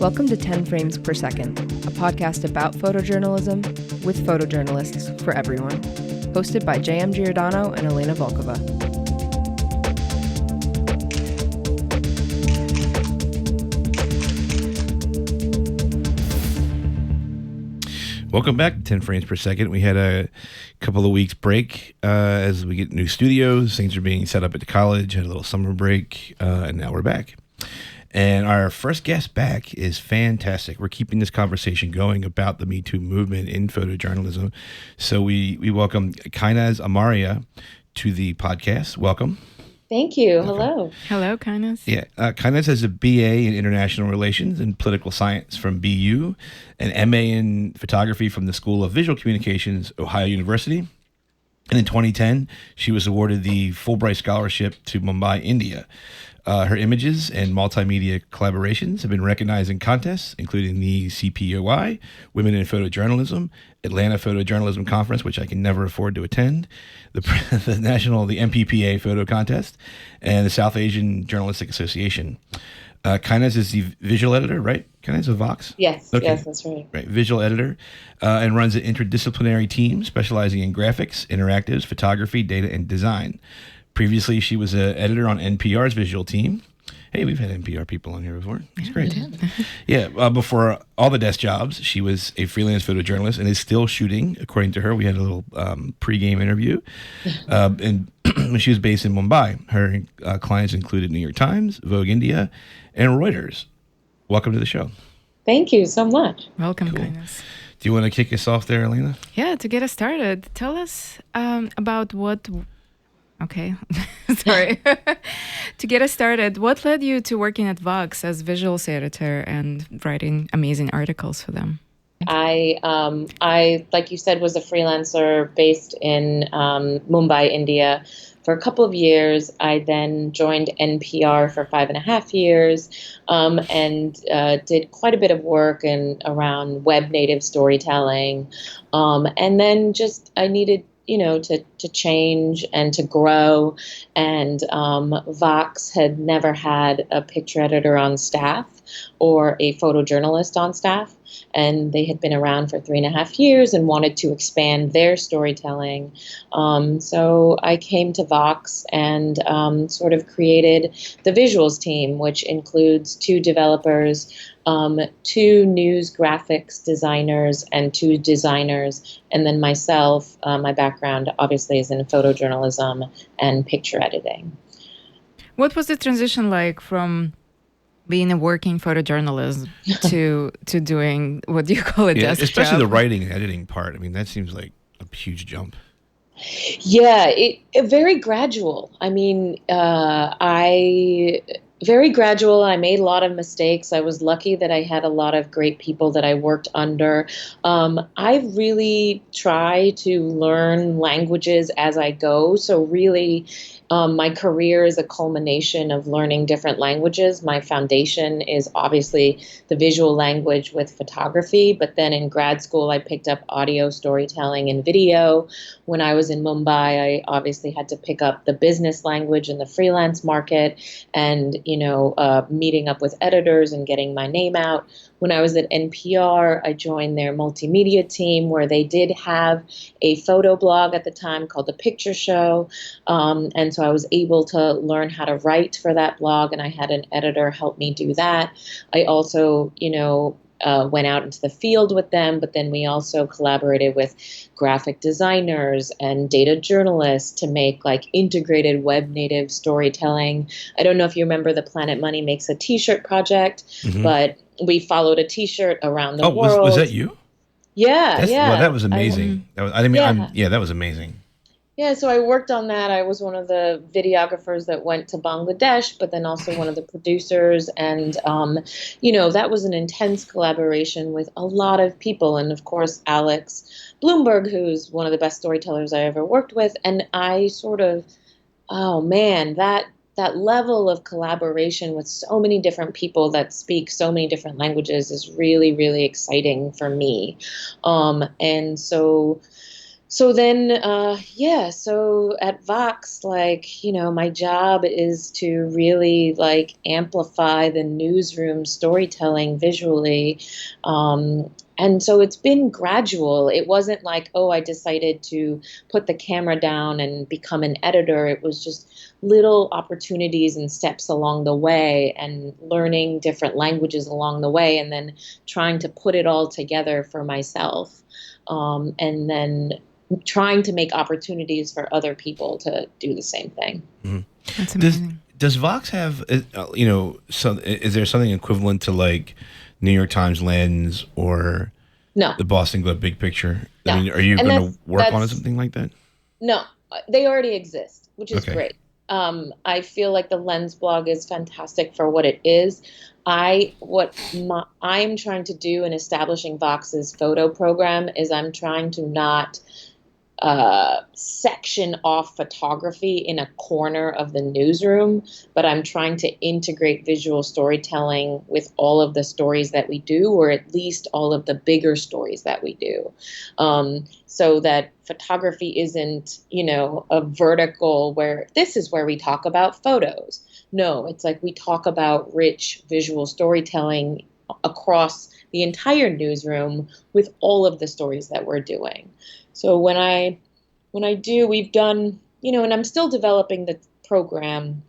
Welcome to 10 Frames Per Second, a podcast about photojournalism with photojournalists for everyone. Hosted by J.M. Giordano and Elena Volkova. Welcome back to 10 Frames Per Second. We had a couple of weeks break as we get new studios. Things are being set up at the college, had a little summer break, and now we're back. And our first guest back is fantastic. We're keeping this conversation going about the Me Too movement in photojournalism. So we welcome Kainaz Amaria to the podcast. Welcome. Thank you. Hello. Hello, Kainaz. Yeah. Kainaz has a BA in International Relations and Political Science from BU, an MA in Photography from the School of Visual Communications, Ohio University. And in 2010, she was awarded the Fulbright Scholarship to Mumbai, India. Her images and multimedia collaborations have been recognized in contests, including the CPOI, Women in Photojournalism, Atlanta Photojournalism Conference, which I can never afford to attend, the MPPA Photo Contest, and the South Asian Journalistic Association. Kainaz is the visual editor, right? Kainaz of Vox? Yes, okay. Yes, that's right. Right, visual editor, and runs an interdisciplinary team specializing in graphics, interactives, photography, data, and design. Previously, she was an editor on NPR's visual team. Hey, we've had NPR people on here before. It's great. Yeah, before all the desk jobs, she was a freelance photojournalist and is still shooting, according to her. We had a little pre-game interview. And she was based in Mumbai. Her clients included New York Times, Vogue India, and Reuters. Welcome to the show. Thank you so much. Welcome, Cool. Kainaz. Do you want to kick us off there, Elena? Yeah, to get us started, tell us about what... Okay, sorry. To get us started, what led you to working at Vox as visuals editor and writing amazing articles for them? I, like you said, was a freelancer based in Mumbai, India, for a couple of years. I then joined NPR for 5.5 years and did quite a bit of work around web native storytelling. And then I needed to change and to grow. And Vox had never had a picture editor on staff or a photojournalist on staff. And they had been around for 3.5 years and wanted to expand their storytelling. So I came to Vox and sort of created the visuals team, which includes 2 developers, 2 news graphics designers, and 2 designers. And then myself, my background obviously is in photojournalism and picture editing. What was the transition like from being a working photojournalist to doing what do you call a desk especially job? the writing and editing part. I mean, that seems like a huge jump. Yeah, it very gradual. I mean, very gradual. I made a lot of mistakes. I was lucky that I had a lot of great people that I worked under. I really try to learn languages as I go. So really, my career is a culmination of learning different languages. My foundation is obviously the visual language with photography, but then in grad school, I picked up audio storytelling and video. When I was in Mumbai, I obviously had to pick up the business language in the freelance market and, meeting up with editors and getting my name out. When I was at NPR, I joined their multimedia team where they did have a photo blog at the time called The Picture Show. And so I was able to learn how to write for that blog, and I had an editor help me do that. I also, went out into the field with them, but then we also collaborated with graphic designers and data journalists to make like integrated web native storytelling. I don't know if you remember the Planet Money Makes a T-shirt project, but we followed a T-shirt around the world. Was that you? Yeah, yeah. Well, that was amazing. That was amazing. Yeah, so I worked on that. I was one of the videographers that went to Bangladesh, but then also one of the producers. And, that was an intense collaboration with a lot of people. And, of course, Alex Bloomberg, who's one of the best storytellers I ever worked with. And I sort of, oh, man, that that level of collaboration with so many different people that speak so many different languages is really, really exciting for me. And so then, so at Vox, like, my job is to really like amplify the newsroom storytelling visually. And so it's been gradual. It wasn't like, oh, I decided to put the camera down and become an editor. It was just little opportunities and steps along the way and learning different languages along the way and then trying to put it all together for myself. And then trying to make opportunities for other people to do the same thing. Mm-hmm. That's amazing. Does Vox have, is there something equivalent to like New York Times Lens or No. the Boston Globe Big Picture? No. I mean, are you going to work on something like that? No, they already exist, which is Okay. great. I feel like the Lens blog is fantastic for what it is. I'm trying to do in establishing Vox's photo program is I'm trying to not section off photography in a corner of the newsroom, but I'm trying to integrate visual storytelling with all of the stories that we do, or at least all of the bigger stories that we do. So that photography isn't, a vertical where this is where we talk about photos. No, it's like we talk about rich visual storytelling across the entire newsroom with all of the stories that we're doing. So when I do, we've done, and I'm still developing the program.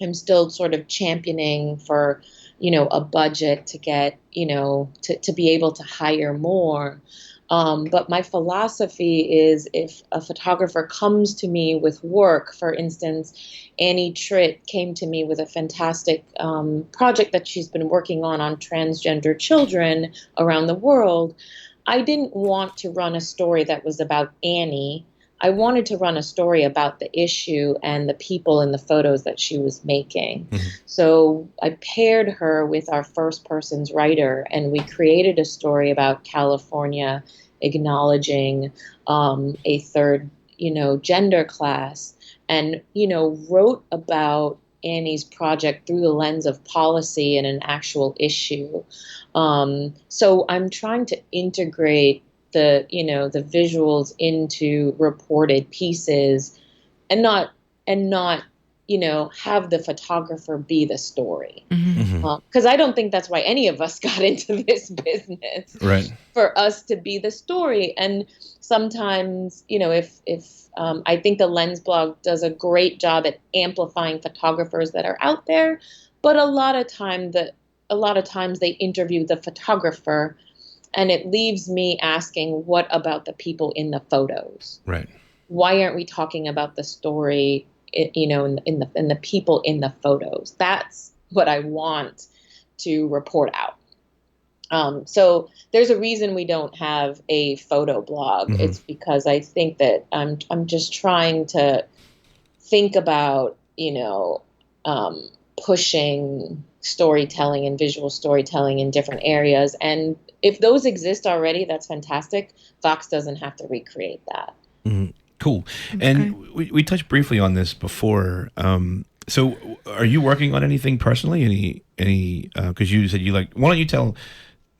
I'm still sort of championing for, a budget to get, to be able to hire more. But my philosophy is if a photographer comes to me with work, for instance, Annie Tritt came to me with a fantastic project that she's been working on transgender children around the world. I didn't want to run a story that was about Annie. I wanted to run a story about the issue and the people in the photos that she was making. Mm-hmm. So I paired her with our first person's writer, and we created a story about California acknowledging a third, gender class, and, wrote about Annie's project through the lens of policy and an actual issue. So I'm trying to integrate the visuals into reported pieces and not have the photographer be the story. Because I don't think that's why any of us got into this business. Right. For us to be the story. And sometimes, if I think the Lens blog does a great job at amplifying photographers that are out there, but a lot of times they interview the photographer, and it leaves me asking, what about the people in the photos? Right. Why aren't we talking about the story, in the people in the photos? That's what I want to report out. So there's a reason we don't have a photo blog. Mm-hmm. It's because I think that I'm just trying to think about, pushing storytelling and visual storytelling in different areas. And if those exist already, that's fantastic. Vox doesn't have to recreate that. Mm-hmm. Cool. And we touched briefly on this before. So are you working on anything personally? Any, cause you said why don't you tell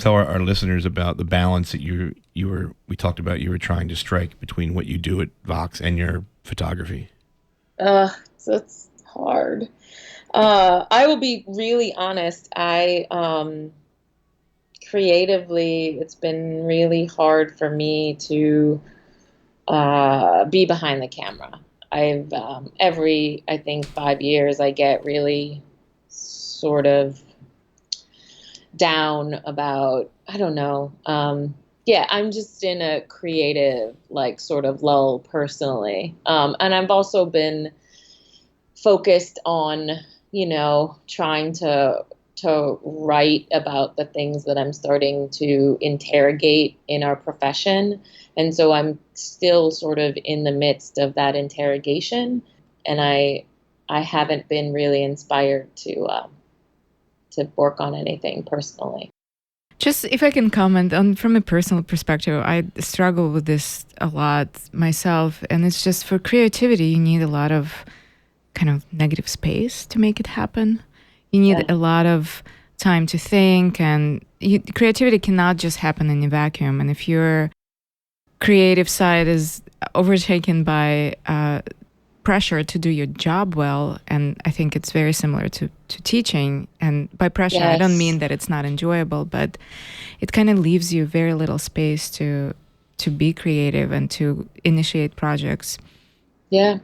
our listeners about the balance that we talked about, you were trying to strike between what you do at Vox and your photography? So it's hard. I will be really honest. Creatively, it's been really hard for me to be behind the camera. I've I think 5 years, I get really sort of down about, I don't know. I'm just in a creative, sort of lull personally. And I've also been focused on, trying to write about the things that I'm starting to interrogate in our profession. And so I'm still sort of in the midst of that interrogation. And I haven't been really inspired to work on anything personally. Just if I can comment on from a personal perspective, I struggle with this a lot myself. And it's just for creativity, you need a lot of kind of negative space to make it happen. You need a lot of time to think, and creativity cannot just happen in a vacuum. And if your creative side is overtaken by pressure to do your job well, and I think it's very similar to teaching, and by pressure I don't mean that it's not enjoyable, but it kind of leaves you very little space to be creative and to initiate projects. Yeah,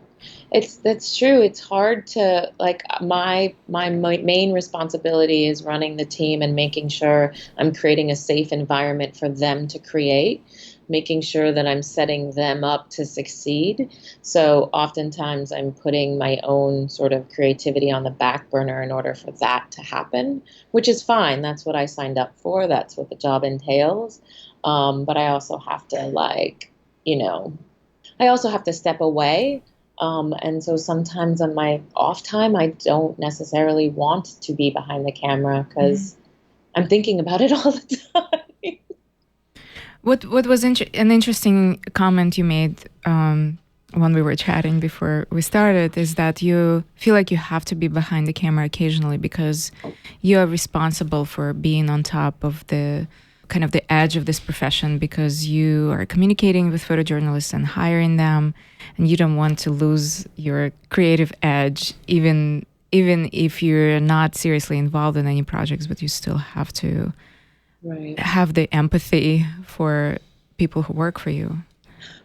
that's true. It's hard to, like, my main responsibility is running the team and making sure I'm creating a safe environment for them to create, making sure that I'm setting them up to succeed. So oftentimes I'm putting my own sort of creativity on the back burner in order for that to happen, which is fine. That's what I signed up for. That's what the job entails. But I also have to, like, I also have to step away. And so sometimes on my off time, I don't necessarily want to be behind the camera because I'm thinking about it all the time. What was an interesting comment you made when we were chatting before we started is that you feel like you have to be behind the camera occasionally because you are responsible for being on top of the kind of the edge of this profession, because you are communicating with photojournalists and hiring them, and you don't want to lose your creative edge, even if you're not seriously involved in any projects, but you still have to have the empathy for people who work for you.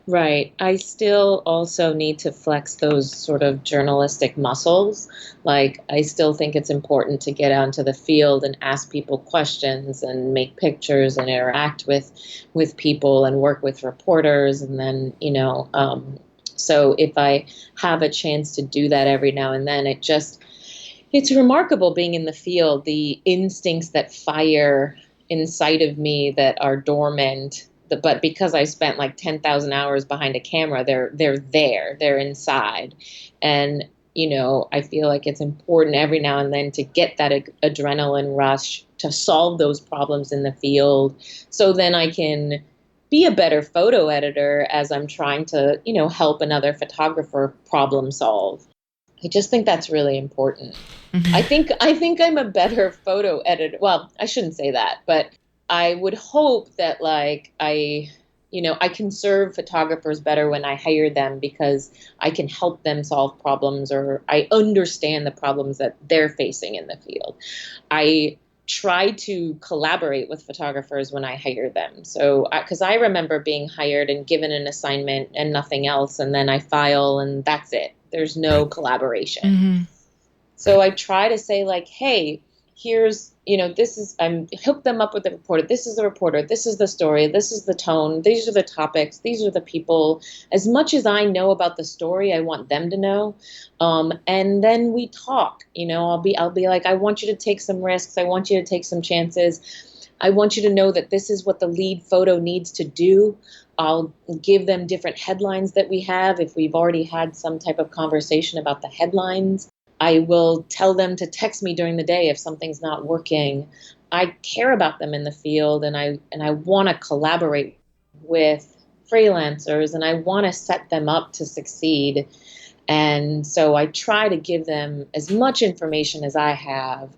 Right. I still also need to flex those sort of journalistic muscles. Like, I still think it's important to get out into the field and ask people questions and make pictures and interact with people and work with reporters. And then, so if I have a chance to do that every now and then, it's remarkable being in the field, the instincts that fire inside of me that are dormant. But because I spent like 10,000 hours behind a camera, they're inside. And, I feel like it's important every now and then to get that adrenaline rush to solve those problems in the field. So then I can be a better photo editor as I'm trying to, help another photographer problem solve. I just think that's really important. Mm-hmm. I think I'm a better photo editor. Well, I shouldn't say that, but I would hope that, like, I can serve photographers better when I hire them because I can help them solve problems, or I understand the problems that they're facing in the field. I try to collaborate with photographers when I hire them. So, because I remember being hired and given an assignment and nothing else, and then I file and that's it. There's no collaboration. Mm-hmm. So I try to say, like, hey, here's, I'm hook them up with the reporter. This is the reporter. This is the story. This is the tone. These are the topics. These are the people. As much as I know about the story, I want them to know. And then we talk, I'll be like, I want you to take some risks. I want you to take some chances. I want you to know that this is what the lead photo needs to do. I'll give them different headlines that we have if we've already had some type of conversation about the headlines. I will tell them to text me during the day if something's not working. I care about them in the field, and I want to collaborate with freelancers, and I want to set them up to succeed. And so I try to give them as much information as I have.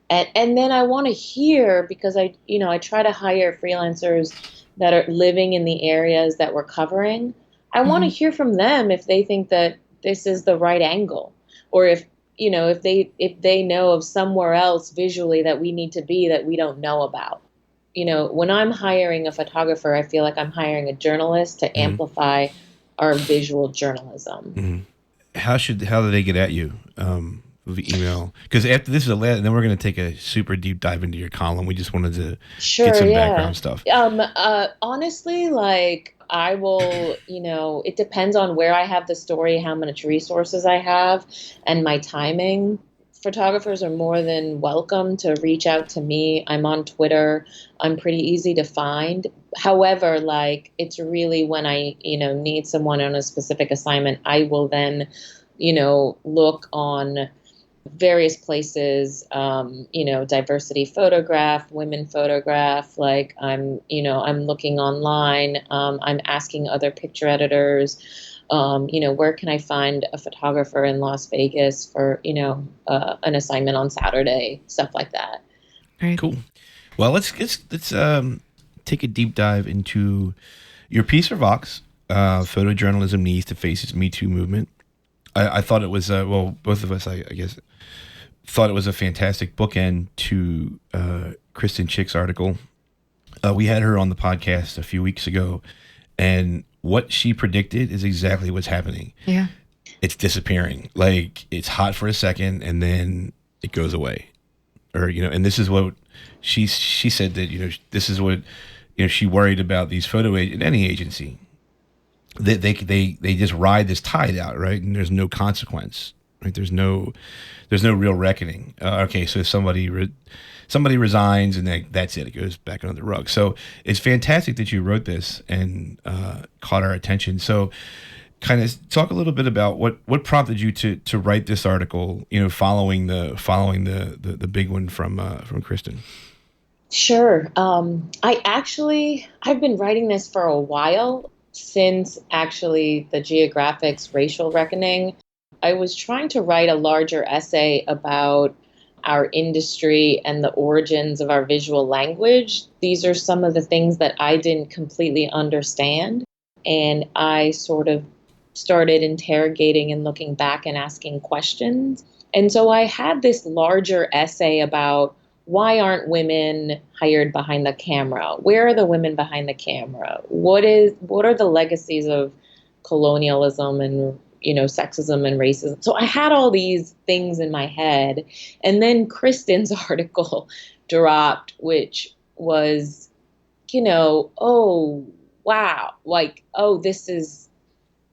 And then I want to hear, because I try to hire freelancers that are living in the areas that we're covering. I want to hear from them if they think that this is the right angle, or if they know of somewhere else visually that we need to be that we don't know about. When I'm hiring a photographer, I feel like I'm hiring a journalist to amplify our visual journalism. Mm-hmm. How do they get at you? Via email? Because after this is then we're going to take a super deep dive into your column. We just wanted to get some background stuff. Honestly, like, I will, it depends on where I have the story, how much resources I have, and my timing. Photographers are more than welcome to reach out to me. I'm on Twitter. I'm pretty easy to find. However, like, it's really when I, need someone on a specific assignment, I will then, look on various places, diversity photograph, women photograph, like I'm looking online, I'm asking other picture editors. Where can I find a photographer in Las Vegas for, an assignment on Saturday, stuff like that. Great. Cool. Well, let's take a deep dive into your piece for Vox, Photojournalism Needs to Face its Me Too movement. I thought it was, both of us, I guess, thought it was a fantastic bookend to Kristen Chick's article. We had her on the podcast a few weeks ago, and what she predicted is exactly what's happening. Yeah. It's disappearing. Like, it's hot for a second, and then it goes away. Or, and this is what she said that, this is what, she worried about these any agency. They just ride this tide out, right? And there's no consequence, right? There's no real reckoning. Okay, so if somebody resigns and that's it. It goes back under the rug. So it's fantastic that you wrote this and caught our attention. So kind of talk a little bit about what prompted you to write this article, following the big one from Kristen. Sure. I've been writing this for a while, since actually the Geographic's Racial Reckoning. I was trying to write a larger essay about our industry and the origins of our visual language. These are some of the things that I didn't completely understand. And I sort of started interrogating and looking back and asking questions. And so I had this larger essay about, why aren't women hired behind the camera? Where are the women behind the camera? What are the legacies of colonialism and, sexism and racism? So I had all these things in my head. And then Kristen's article dropped, which was, oh, wow. Like, oh, this is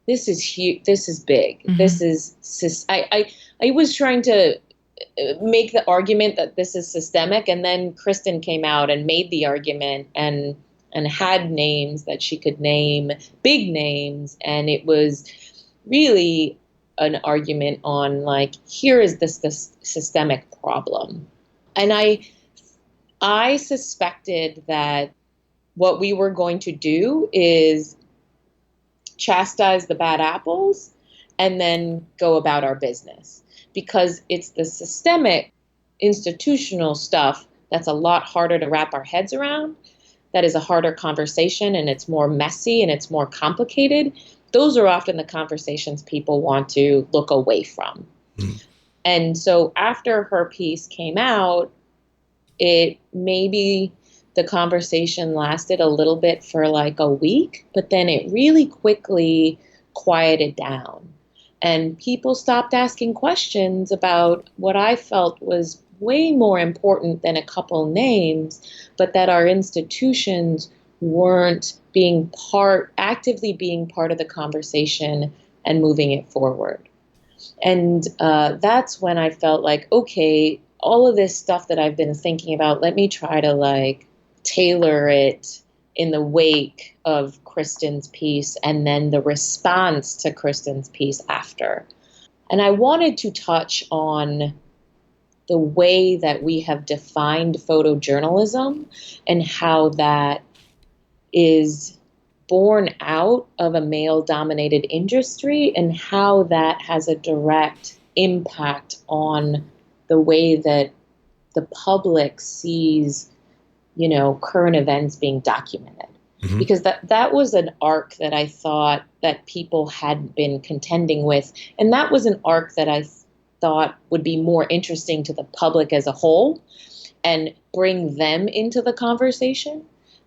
huge. This is big. Mm-hmm. This is, I was trying to make the argument that this is systemic, and then Kristen came out and made the argument and had names that she could name, big names, and it was really an argument on, like, here is this systemic problem. And I suspected that what we were going to do is chastise the bad apples and then go about our business, because it's the systemic institutional stuff that's a lot harder to wrap our heads around. That is a harder conversation, and it's more messy and it's more complicated. Those are often the conversations people want to look away from. Mm. And so after her piece came out, it maybe the conversation lasted a little bit for like a week, but then it really quickly quieted down. And people stopped asking questions about what I felt was way more important than a couple names, but that our institutions weren't actively being part of the conversation and moving it forward. And that's when I felt like, okay, all of this stuff that I've been thinking about, let me try to tailor it in the wake of Kristen's piece and then the response to Kristen's piece after. And I wanted to touch on the way that we have defined photojournalism and how that is born out of a male-dominated industry and how that has a direct impact on the way that the public sees, current events being documented. Mm-hmm. Because that was an arc that I thought that people had been contending with. And that was an arc that I thought would be more interesting to the public as a whole and bring them into the conversation.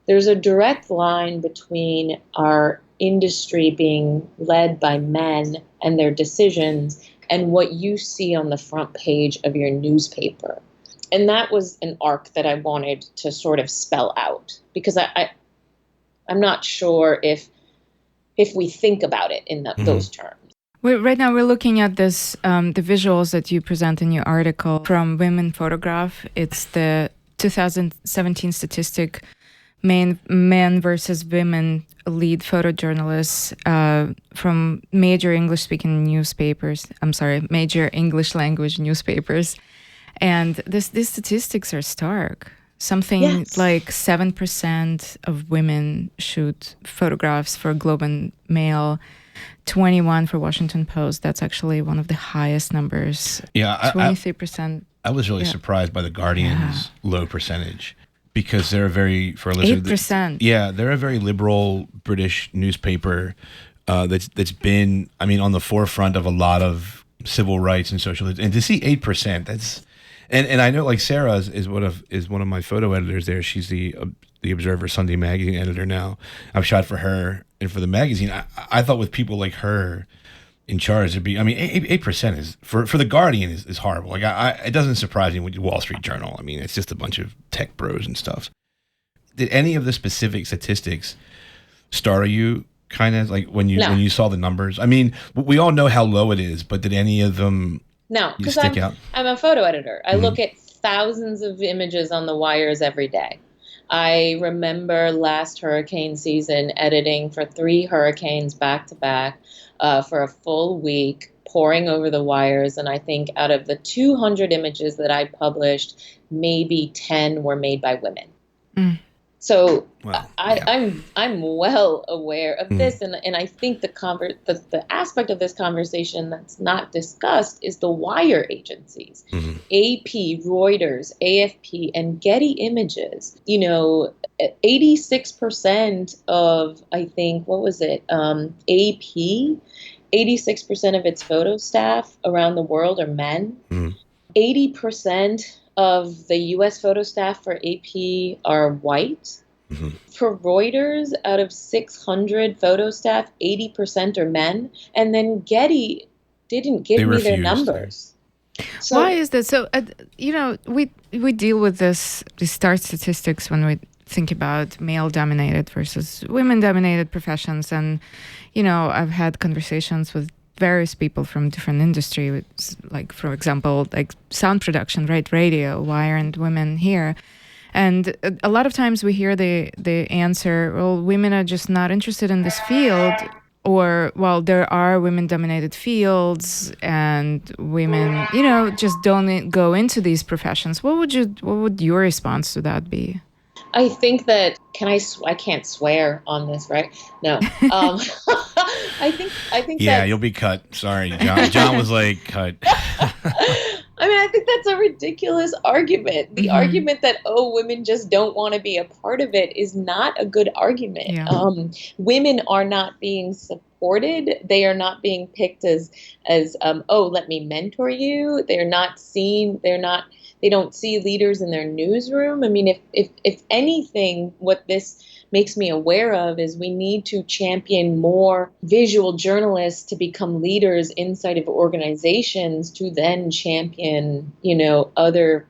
There's a direct line between our industry being led by men and their decisions and what you see on the front page of your newspaper. And that was an arc that I wanted to sort of spell out, because I'm not sure if we think about it in those terms. Right now we're looking at this, the visuals that you present in your article from Women Photograph. It's the 2017 statistic, men versus women lead photojournalists from major English-speaking newspapers. Major English language newspapers. And these statistics are stark. Something Yes. like 7% of women shoot photographs for Globe and Mail, 21 for Washington Post. That's actually one of the highest numbers. Yeah, 23%. I was really Yeah. surprised by the Guardian's low percentage, because they're a very, for a listener, 8%. yeah, they're a very liberal British newspaper that's been, I mean, on the forefront of a lot of civil rights and social, and to see 8%, that's, and I know, like, Sarah is one of my photo editors there. She's the Observer Sunday magazine editor now. I've shot for her and for the magazine. I thought with people like her in charge, it'd be, I mean, 8% is for the Guardian is horrible. Like, it doesn't surprise me with Wall Street Journal. I mean, it's just a bunch of tech bros and stuff. Did any of the specific statistics startle you, kind of, like when you saw the numbers? I mean, we all know how low it is, but did any of them because stick out? I'm a photo editor. I look at thousands of images on the wires every day. I remember last hurricane season editing for 3 hurricanes back to back for a full week, poring over the wires. And I think out of the 200 images that I published, maybe 10 were made by women. So I'm well aware of this, and I think the aspect of this conversation that's not discussed is the wire agencies, AP, Reuters, AFP, and Getty Images. 86% of, I think, what was it, AP, 86% of its photo staff around the world are men. 80% of the U.S. photo staff for AP are white. For Reuters, out of 600 photo staff, 80% are men. And then Getty didn't give me their numbers. So, why is that? So, we deal with these start statistics when we think about male-dominated versus women-dominated professions. And, I've had conversations with various people from different industries, like, for example, like sound production, right? Radio, why aren't women here? And a lot of times we hear the answer, well, women are just not interested in this field, or, well, there are women-dominated fields and women, just don't go into these professions. What would your response to that be? I think that, I can't swear on this, right? No. I think yeah, you'll be cut. Sorry, John. John was like, cut. I mean, I think that's a ridiculous argument. The argument that, women just don't want to be a part of it is not a good argument. Yeah. Women are not being supported. They are not being picked as let me mentor you. They're not seen. They don't see leaders in their newsroom. I mean, if anything, what this makes me aware of is we need to champion more visual journalists to become leaders inside of organizations to then champion, other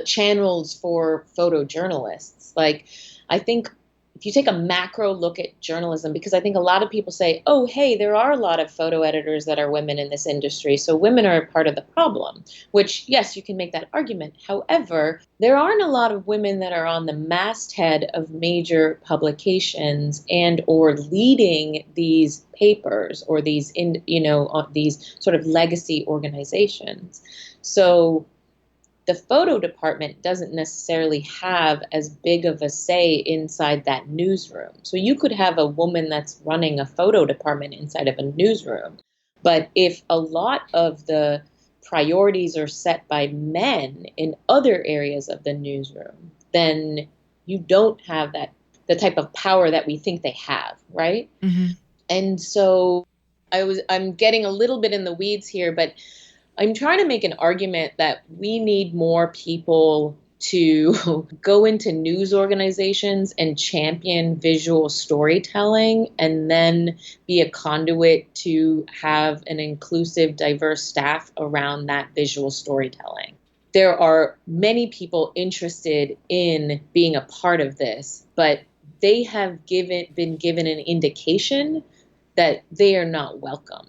channels for photojournalists. Like, I think if you take a macro look at journalism, because I think a lot of people say, oh, hey, there are a lot of photo editors that are women in this industry, so women are part of the problem, which, yes, you can make that argument. However, there aren't a lot of women that are on the masthead of major publications and or leading these papers or these sort of legacy organizations. So the photo department doesn't necessarily have as big of a say inside that newsroom. So you could have a woman that's running a photo department inside of a newsroom. But if a lot of the priorities are set by men in other areas of the newsroom, then you don't have the type of power that we think they have, right? And so I'm getting a little bit in the weeds here, but I'm trying to make an argument that we need more people to go into news organizations and champion visual storytelling, and then be a conduit to have an inclusive, diverse staff around that visual storytelling. There are many people interested in being a part of this, but they have been given an indication that they are not welcome.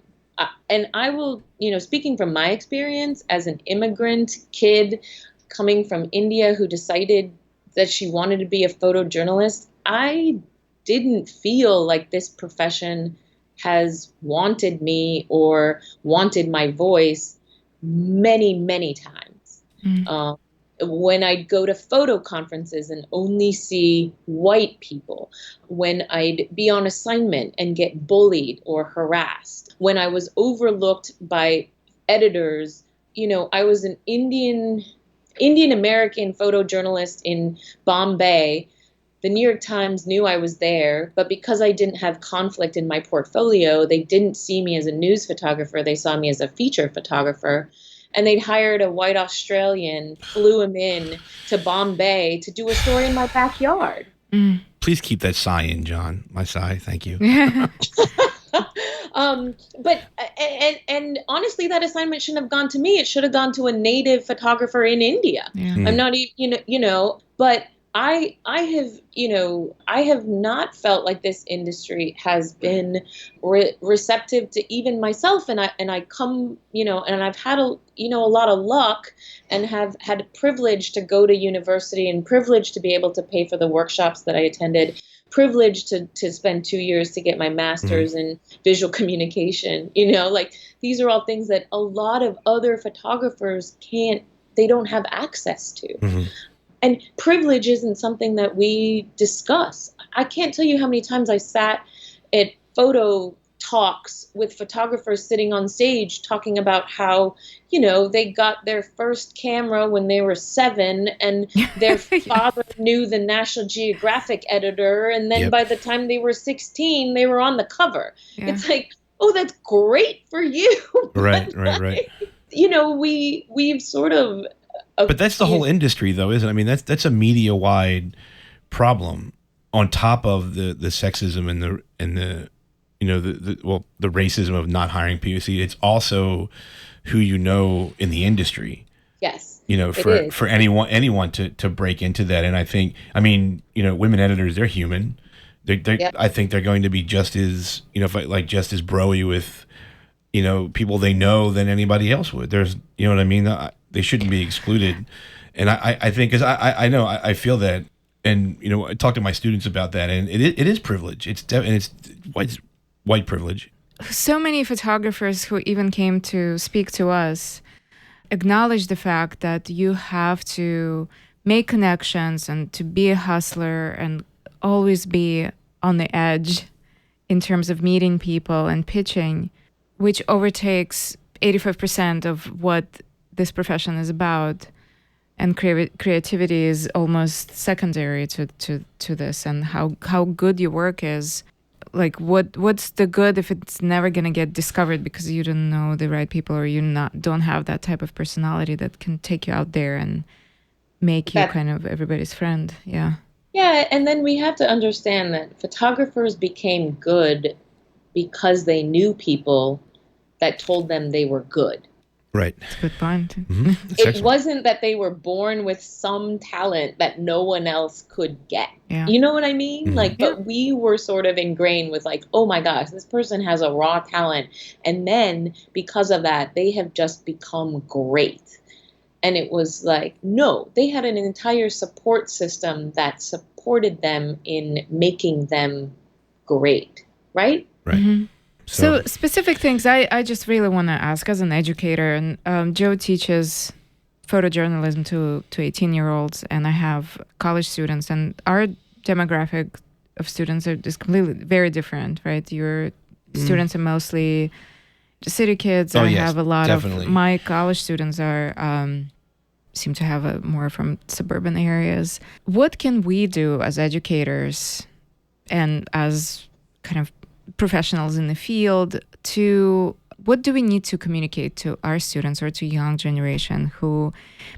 And I will, speaking from my experience as an immigrant kid coming from India who decided that she wanted to be a photojournalist, I didn't feel like this profession has wanted me or wanted my voice many, many times. when I'd go to photo conferences and only see white people, when I'd be on assignment and get bullied or harassed, when I was overlooked by editors. I was an Indian American photojournalist in Bombay. The New York Times knew I was there, but because I didn't have conflict in my portfolio, they didn't see me as a news photographer. They saw me as a feature photographer. And they'd hired a white Australian, flew him in to Bombay to do a story in my backyard. Please keep that sigh in, John. My sigh, thank you. But honestly, that assignment shouldn't have gone to me. It should have gone to a native photographer in India. Yeah. I'm not even, but I have not felt like this industry has been receptive to even myself. And I come, and I've had a lot of luck and have had privilege to go to university and privilege to be able to pay for the workshops that I attended, privilege to spend 2 years to get my master's in visual communication. These are all things that a lot of other photographers they don't have access to. And privilege isn't something that we discuss. I can't tell you how many times I sat at photo talks with photographers sitting on stage talking about how, they got their first camera when they were 7 and their father knew the National Geographic editor. And then by the time they were 16, they were on the cover. Yeah. It's like, oh, that's great for you. Right. We've sort of... But that's the whole industry, though, isn't it? I mean, that's a media-wide problem on top of the sexism and the the racism of not hiring POC. It's also who in the industry. Yes. For anyone to break into that, and I think, women editors, they're human. I think they're going to be just as just as broy with people they know than anybody else would. There's what I mean. They shouldn't be excluded, and I think, because I know I feel that, and I talk to my students about that, and it is privilege. It's white privilege. So many photographers who even came to speak to us acknowledge the fact that you have to make connections and to be a hustler and always be on the edge in terms of meeting people and pitching, which overtakes 85% of what this profession is about, and creativity is almost secondary to this, and how good your work is. Like, what's the good if it's never gonna get discovered because you don't know the right people, or you don't have that type of personality that can take you out there and make you kind of everybody's friend. Yeah, and then we have to understand that photographers became good because they knew people that told them they were good. Right. That's a good point. It wasn't that they were born with some talent that no one else could get. Yeah. You know what I mean? But we were sort of ingrained with oh my gosh, this person has a raw talent. And then because of that, they have just become great. And it was no, they had an entire support system that supported them in making them great. Right? Right. Mm-hmm. So specific things I just really want to ask as an educator, and Joe teaches photojournalism to 18-year-olds, and I have college students, and our demographic of students is completely very different, right? Your students are mostly city kids. I have a lot of my college students seem to have more from suburban areas. What can we do as educators and as kind of professionals in the field what do we need to communicate to our students or to young generation who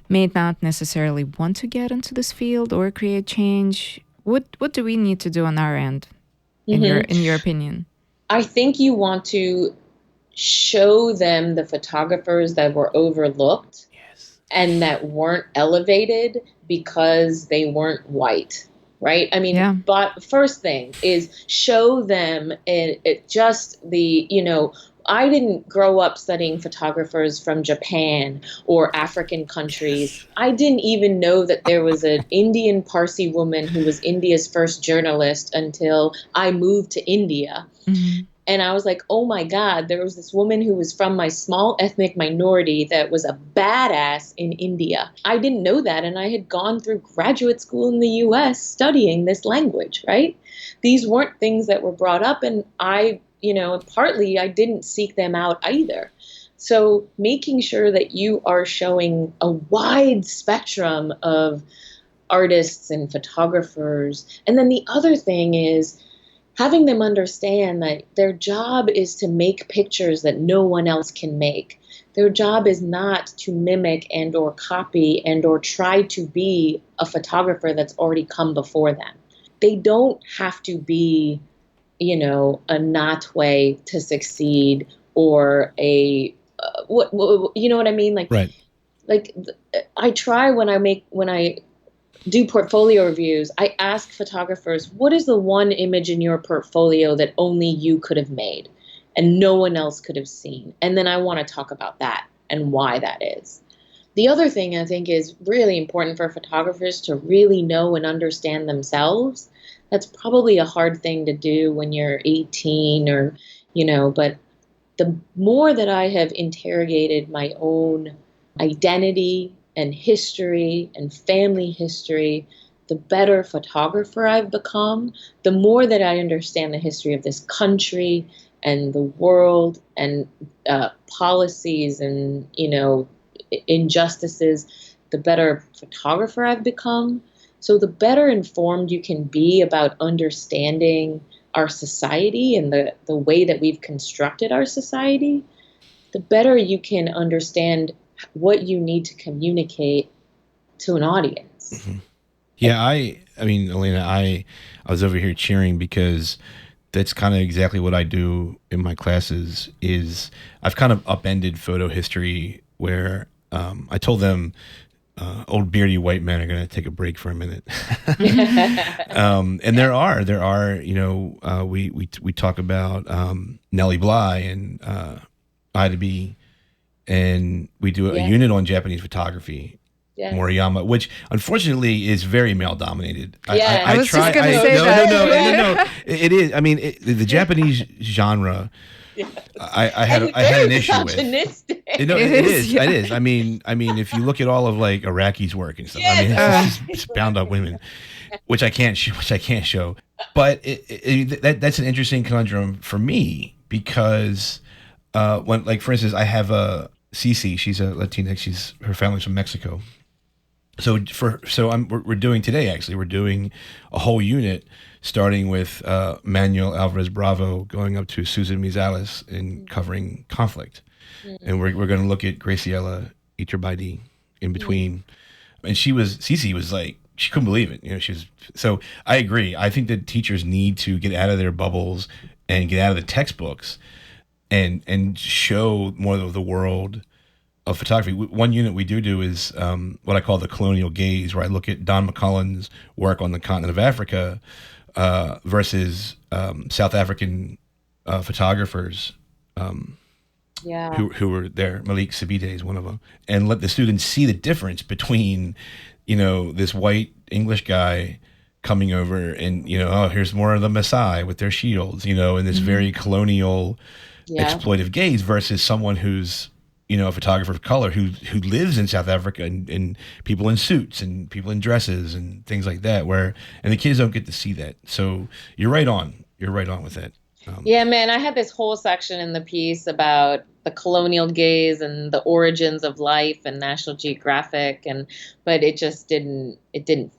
may not necessarily want to get into this field or create change? What do we need to do on our end, in your opinion? I think you want to show them the photographers that were overlooked and that weren't elevated because they weren't white. Right? I mean, but first thing is show them I didn't grow up studying photographers from Japan or African countries. I didn't even know that there was an Indian Parsi woman who was India's first journalist until I moved to India. And I was like, oh my God, there was this woman who was from my small ethnic minority that was a badass in India. I didn't know that. And I had gone through graduate school in the US studying this language, right? These weren't things that were brought up. And partly I didn't seek them out either. So making sure that you are showing a wide spectrum of artists and photographers. And then the other thing is having them understand that their job is to make pictures that no one else can make. Their job is not to mimic and or copy and or try to be a photographer that's already come before them. They don't have to be, a not way to succeed or a what you know what I mean? Right. Like I try when I do portfolio reviews, I ask photographers, what is the one image in your portfolio that only you could have made and no one else could have seen? And then I want to talk about that and why that is. The other thing I think is really important for photographers to really know and understand themselves. That's probably a hard thing to do when you're 18 or, but the more that I have interrogated my own identity and history and family history, the better photographer I've become, the more that I understand the history of this country and the world and policies and, injustices, the better photographer I've become. So the better informed you can be about understanding our society and the way that we've constructed our society, the better you can understand what you need to communicate to an audience. Mm-hmm. Yeah, I mean, Elena, I was over here cheering because that's kind of exactly what I do in my classes. Is I've kind of upended photo history where I told them old beardy white men are going to take a break for a minute. And there are, we talk about Nellie Bly and Ida B, and we do a unit on Japanese photography. Yes. Moriyama, which unfortunately is very male dominated. Yeah, I was just going to say that. No. It is. I mean, the Japanese genre. Yeah. I had an issue with. It is. Yeah. It is. I mean, if you look at all of like Iraqi's work and stuff, I mean, it's bound up women, which I can't show. But that's an interesting conundrum for me because when, like, for instance, I have a Cici. She's a Latinx. Her family's from Mexico. So we're doing today, actually, we're doing a whole unit starting with Manuel Alvarez Bravo going up to Susan Mizales and covering conflict. Mm-hmm. And we're going to look at Graciela Iturbide in between. Mm-hmm. And Cici was like, she couldn't believe it. So I agree. I think that teachers need to get out of their bubbles and get out of the textbooks and show more of the world of photography. One unit we do is what I call the colonial gaze, where I look at Don McCullen's work on the continent of Africa versus South African photographers who were there. Malik Sabide is one of them, and let the students see the difference between this white English guy coming over and here's more of the Maasai with their shields, and this very colonial exploitive gaze versus someone who's a photographer of color who lives in South Africa and people in suits and people in dresses and things like that, and the kids don't get to see that. So you're right on with that. Yeah, man, I had this whole section in the piece about the colonial gaze and the origins of life and National Geographic, but it just didn't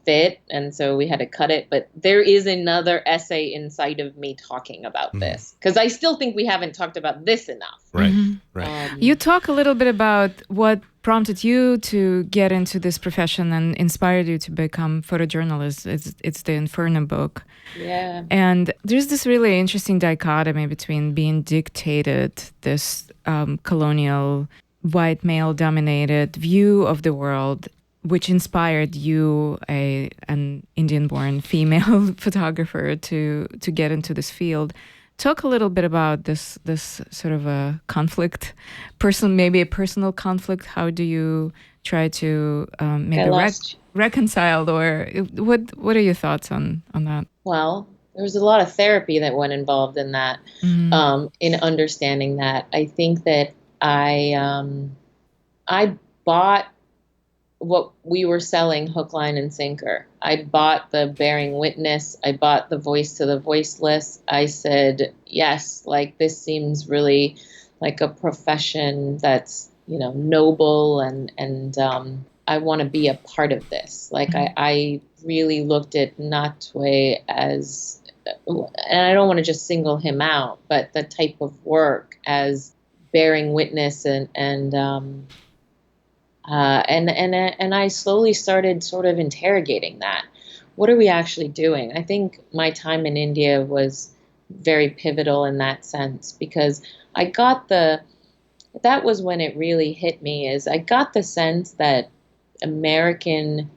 fit, and so we had to cut it. But there is another essay inside of me talking about this, because I still think we haven't talked about this enough. Right, right. You talk a little bit about what prompted you to get into this profession and inspired you to become photojournalist. It's the Inferno book. Yeah. And there's this really interesting dichotomy between being dictated this colonial, white male-dominated view of the world, which inspired you, an Indian-born female photographer, to get into this field. Talk a little bit about this sort of a conflict, maybe a personal conflict. How do you try to maybe reconcile, or what are your thoughts on that? Well, there was a lot of therapy that went involved in that, in understanding that. I think that I bought what we were selling hook, line, and sinker. I bought the bearing witness. I bought the voice to the voiceless. I said, yes, like this seems really like a profession that's, noble and I want to be a part of this. Like I really looked at Natwe as, and I don't want to just single him out, but the type of work as bearing witness and I slowly started sort of interrogating that. What are we actually doing? I think my time in India was very pivotal in that sense, because that was when it really hit me, is I got the sense that American,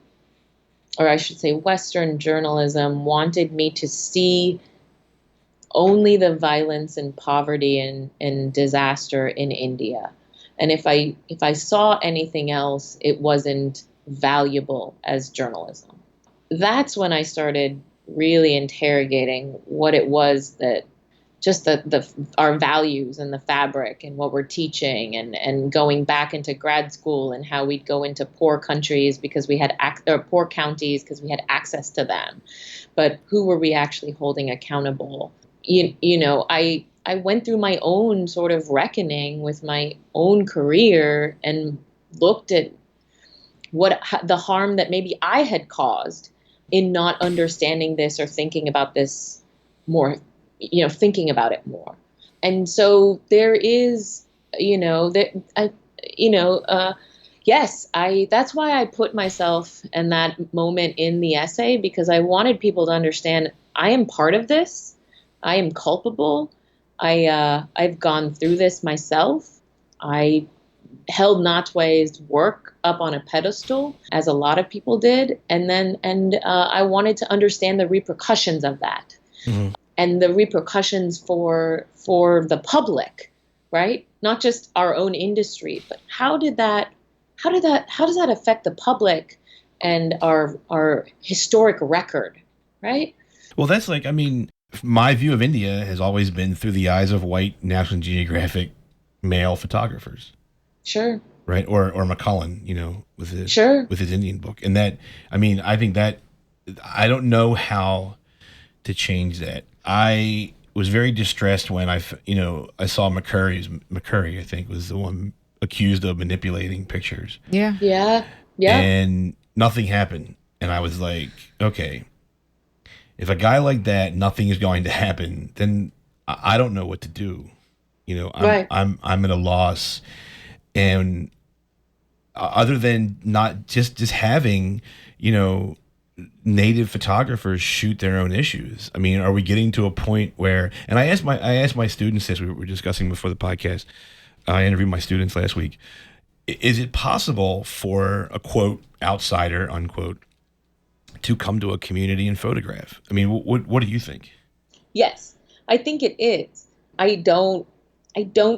or I should say Western journalism, wanted me to see only the violence and poverty and disaster in India. And if I saw anything else, it wasn't valuable as journalism. That's when I started really interrogating what it was that just our values and the fabric and what we're teaching, and going back into grad school and how we'd go into poor countries because we had or poor counties because we had access to them. But who were we actually holding accountable? I went through my own sort of reckoning with my own career and looked at the harm that maybe I had caused in not understanding this or thinking about this more, thinking about it more. And so there is, yes, that's why I put myself in that moment in the essay, because I wanted people to understand I am part of this. I am culpable. I've gone through this myself. I held Natwe's work up on a pedestal, as a lot of people did, and I wanted to understand the repercussions of that, and the repercussions for the public, right? Not just our own industry, but how does that affect the public and our historic record, right? Well, that's like, my view of India has always been through the eyes of white National Geographic male photographers. Sure. Right. Or McCullen, with his Indian book. And that, I think that I don't know how to change that. I was very distressed when I saw McCurry, I think, was the one accused of manipulating pictures. Yeah. Yeah. Yeah. And nothing happened. And I was like, okay, if a guy like that, nothing is going to happen, then I don't know what to do. I'm at a loss. And other than not just having, native photographers shoot their own issues. Are we getting to a point where, and I asked my students this, we were discussing before the podcast, I interviewed my students last week. Is it possible for a, quote, outsider, unquote, to come to a community and photograph? What do you think? Yes, I think it is. I don't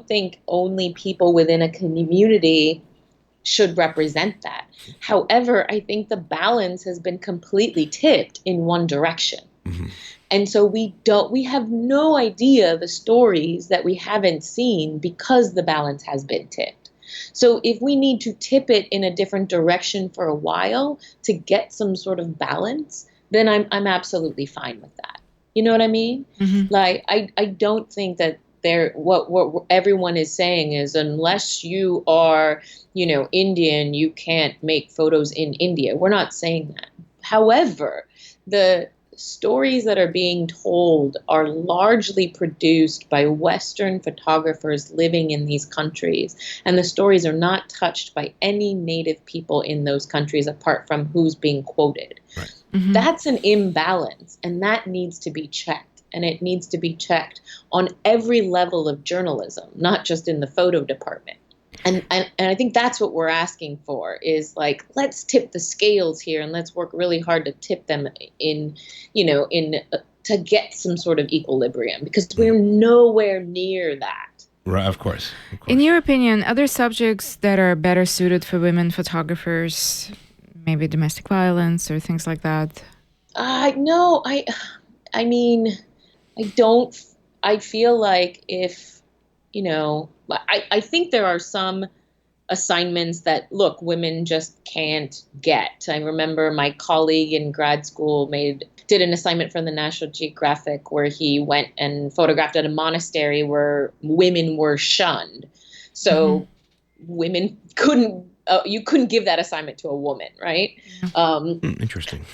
think only people within a community should represent that. However, I think the balance has been completely tipped in one direction. Mm-hmm. And so we have no idea the stories that we haven't seen because the balance has been tipped. So if we need to tip it in a different direction for a while to get some sort of balance, then I'm absolutely fine with that. You know what I mean? Mm-hmm. Like, I don't think that what everyone is saying is, unless you are, Indian, you can't make photos in India. We're not saying that. However, the stories that are being told are largely produced by Western photographers living in these countries, and the stories are not touched by any native people in those countries apart from who's being quoted. Right. Mm-hmm. That's an imbalance, and that needs to be checked. And it needs to be checked on every level of journalism, not just in the photo department. And I think that's what we're asking for, is like, let's tip the scales here and let's work really hard to tip them to get some sort of equilibrium, because we're nowhere near that. Right, of course. In your opinion, other subjects that are better suited for women photographers, maybe domestic violence or things like that? No, I mean, I don't, I feel like if, I think there are some assignments that, look, women just can't get. I remember my colleague in grad school did an assignment from the National Geographic where he went and photographed at a monastery where women were shunned. So women you couldn't give that assignment to a woman, right? Interesting.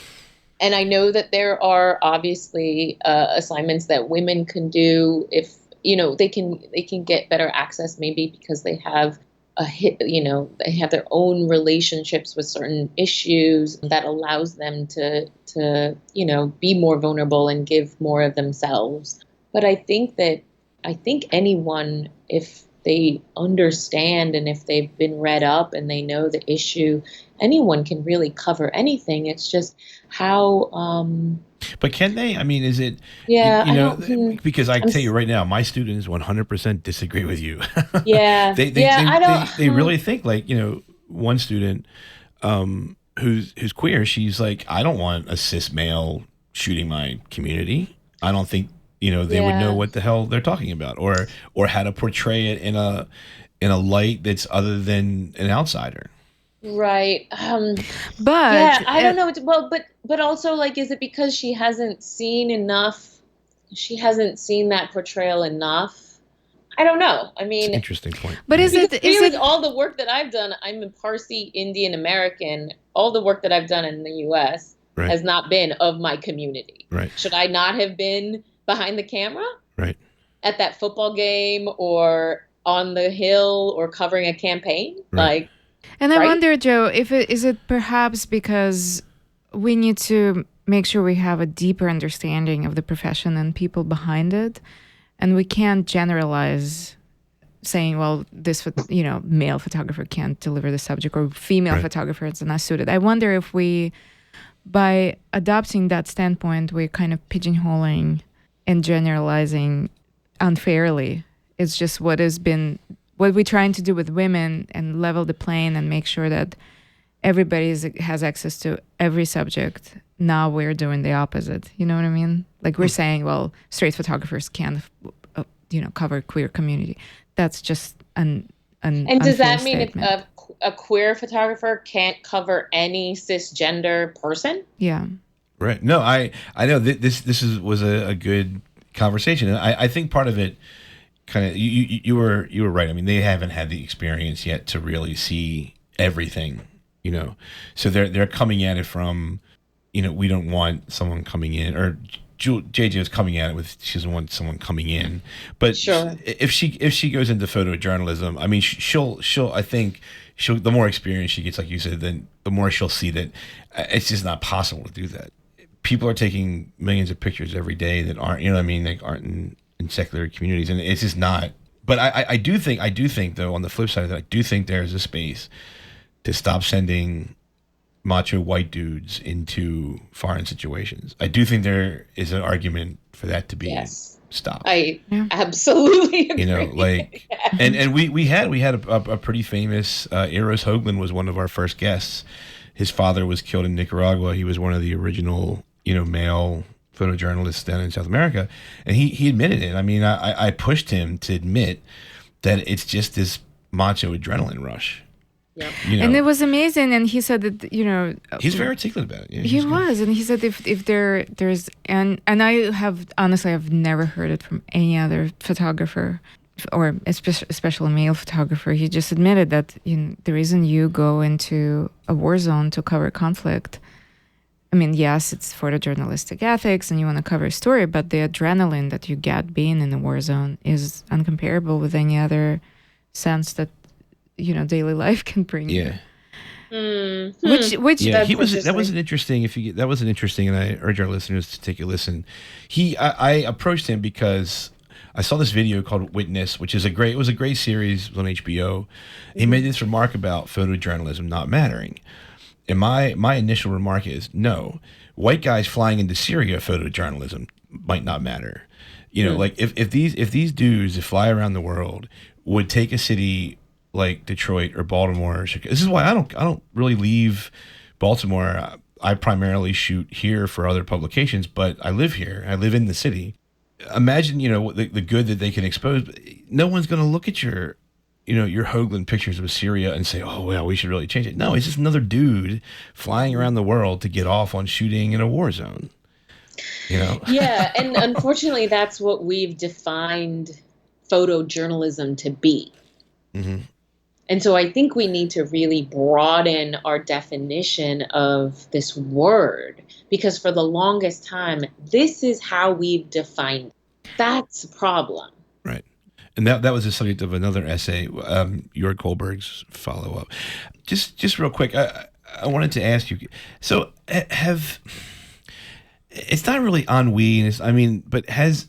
And I know that there are obviously assignments that women can do if they can get better access, maybe because they have they have their own relationships with certain issues that allows them to be more vulnerable and give more of themselves. But I think anyone, if they understand and if they've been read up and they know the issue, anyone can really cover anything. It's just how. But can they? I mean, is it? Yeah, because I tell you right now, my students 100% disagree with you. Yeah, they really think like one student who's queer. She's like, I don't want a cis male shooting my community. I don't think they would know what the hell they're talking about, or how to portray it in a light that's other than an outsider. Right. But yeah, I don't know. Well, but also, like, is it because she hasn't seen enough? She hasn't seen that portrayal enough. I don't know. I mean, interesting point. But is it all the work that I've done? I'm a Parsi Indian American. All the work that I've done in the U.S. has not been of my community. Right. Should I not have been behind the camera? Right. At that football game or on the Hill or covering a campaign? Right. And I wonder, Joe, is it perhaps because we need to make sure we have a deeper understanding of the profession and people behind it, and we can't generalize saying, well, this male photographer can't deliver the subject or female photographer is not suited. I wonder if by adopting that standpoint, we're kind of pigeonholing and generalizing unfairly. It's just what we're trying to do with women and level the plane and make sure that everybody has access to every subject. Now we're doing the opposite. You know what I mean? Like we're saying, well, straight photographers can't, cover queer community. That's just an And does that mean if a queer photographer can't cover any cisgender person? Yeah. Right. No, I know this was a good conversation. And I think part of it kind of you were right. I mean, they haven't had the experience yet to really see everything, So they're coming at it from, we don't want someone coming in, or JJ is coming at it with she doesn't want someone coming in. But sure. if she goes into photojournalism, I mean, I think the more experience she gets, like you said, then the more she'll see that it's just not possible to do that. People are taking millions of pictures every day that aren't, like aren't in secular communities, and it's just not. But I do think though, on the flip side of that, I do think there's a space to stop sending macho white dudes into foreign situations. I do think there is an argument for that to be stopped. I absolutely agree. And we had a pretty famous Eros Hoagland was one of our first guests. His father was killed in Nicaragua. He was one of the original male photojournalists down in South America, and he admitted it. I mean, I pushed him to admit that it's just this macho adrenaline rush. Yep. And it was amazing, and he said that he's very articulate about it. Yeah, he was, and he said if there's and I have honestly I've never heard it from any other photographer, or especially male photographer. He just admitted that the reason you go into a war zone to cover conflict, I mean, yes, it's photojournalistic ethics, and you want to cover a story, but the adrenaline that you get being in a war zone is uncomparable with any other sense that daily life can bring you. Which that was an interesting. That was an interesting, and I urge our listeners to take a listen. I approached him because I saw this video called Witness, which is it was a great series. It was on HBO. He made this remark about photojournalism not mattering, and my initial remark is no. White guys flying into Syria, photojournalism might not matter. Like if these dudes that fly around the world would take a city like Detroit or Baltimore or Chicago. This is why I don't really leave Baltimore. I primarily shoot here for other publications, but I live here. I live in the city. Imagine, the good that they can expose. No one's going to look at your Hoagland pictures of Syria and say, oh, well, we should really change it. No, he's just another dude flying around the world to get off on shooting in a war zone. Yeah, and unfortunately, that's what we've defined photojournalism to be. Mm-hmm. And so I think we need to really broaden our definition of this word, because for the longest time, this is how we've defined it. That's a problem. Right. And that was the subject of another essay, Jörg Kohlberg's follow-up. Just real quick, I wanted to ask you, so it's not really ennui, but has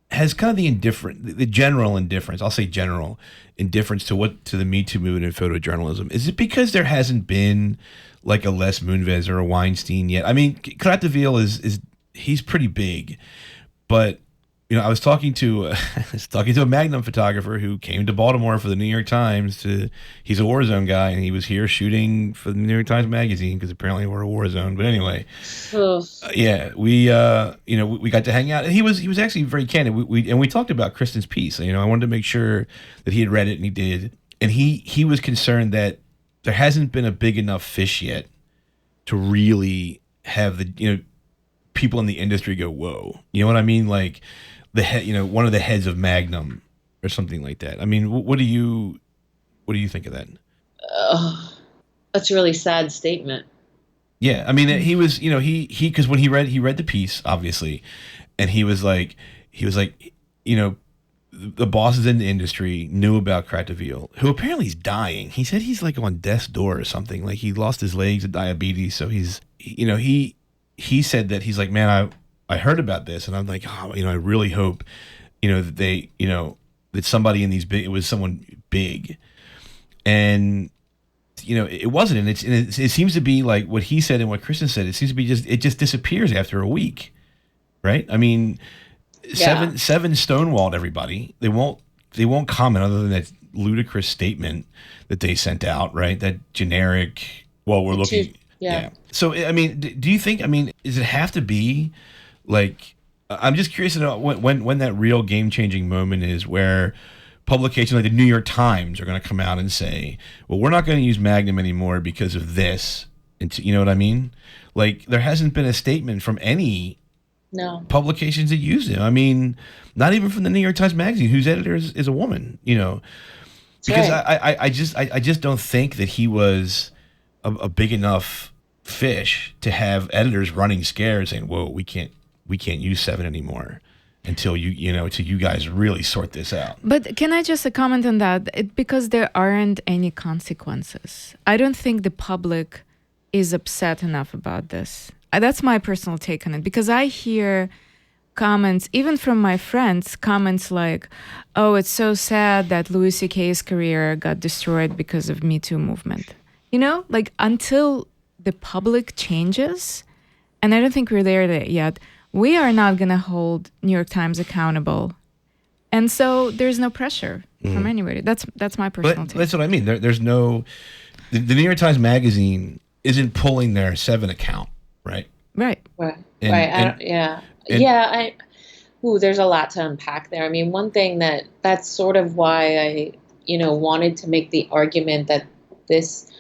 kind of the general indifference, I'll say general indifference to the Me Too movement in photojournalism, is it because there hasn't been like a Les Moonves or a Weinstein yet? I mean, Kratvil is he's pretty big, but I was talking to a Magnum photographer who came to Baltimore for the New York Times. He's a war zone guy, and he was here shooting for the New York Times Magazine because apparently we're a war zone. But anyway, we got to hang out, and he was actually very candid. We talked about Kristen's piece. I wanted to make sure that he had read it, and he did. And he was concerned that there hasn't been a big enough fish yet to really have the people in the industry go, whoa. You know what I mean? Like the head, one of the heads of Magnum or something like that. I mean, what do you think of that? That's a really sad statement. Yeah. I mean, he was, because when he read the piece, obviously, and he was like, the bosses in the industry knew about Kratvil, who apparently is dying. He said he's like on death's door or something. Like he lost his legs of diabetes. So he said that he's like, man, I heard about this, and I'm like, I really hope, that they, that somebody in these it was someone big, and it wasn't, and it seems to be like what he said and what Kristen said. It seems to be it just disappears after a week, right? I mean, Seven stonewalled everybody. They won't comment other than that ludicrous statement that they sent out, right? That generic. Well, we're looking. Yeah. So, I mean, do you think? I mean, does it have to be like? I'm just curious to know when that real game changing moment is where publications like the New York Times are going to come out and say, "Well, we're not going to use Magnum anymore because of this." And you know what I mean? Like, there hasn't been a statement from any publications that use it. I mean, not even from the New York Times Magazine, whose editor is a woman. Because right. I just don't think that he was a big enough fish to have editors running scared saying, whoa, we can't use 7 anymore until you guys really sort this out. But can I just comment on that? Because there aren't any consequences. I don't think the public is upset enough about this. That's my personal take on it, because I hear comments, even from my friends, comments like, oh, it's so sad that Louis C.K.'s career got destroyed because of Me Too movement. Like until the public changes, and I don't think we're there yet, we are not going to hold New York Times accountable. And so there's no pressure from anybody. That's my personal take. That's what I mean. There's no... The New York Times Magazine isn't pulling their 7 account, right? Right. There's a lot to unpack there. I mean, one thing that's sort of why I, wanted to make the argument that this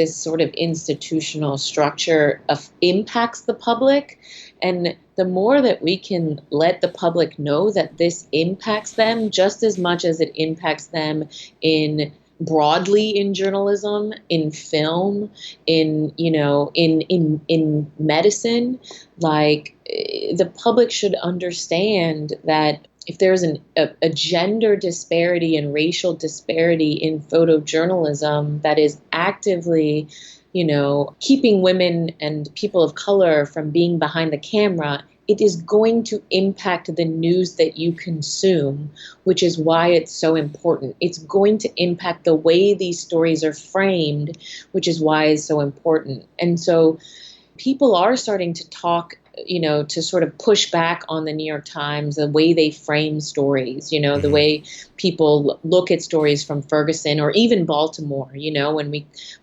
sort of institutional structure impacts the public. And the more that we can let the public know that this impacts them just as much as it impacts them broadly in journalism, in film, in medicine, like the public should understand that if there's a gender disparity and racial disparity in photojournalism that is actively, keeping women and people of color from being behind the camera, it is going to impact the news that you consume, which is why it's so important. It's going to impact the way these stories are framed, which is why it's so important. And so people are starting to talk, to sort of push back on the New York Times, the way they frame stories, the way people look at stories from Ferguson or even Baltimore,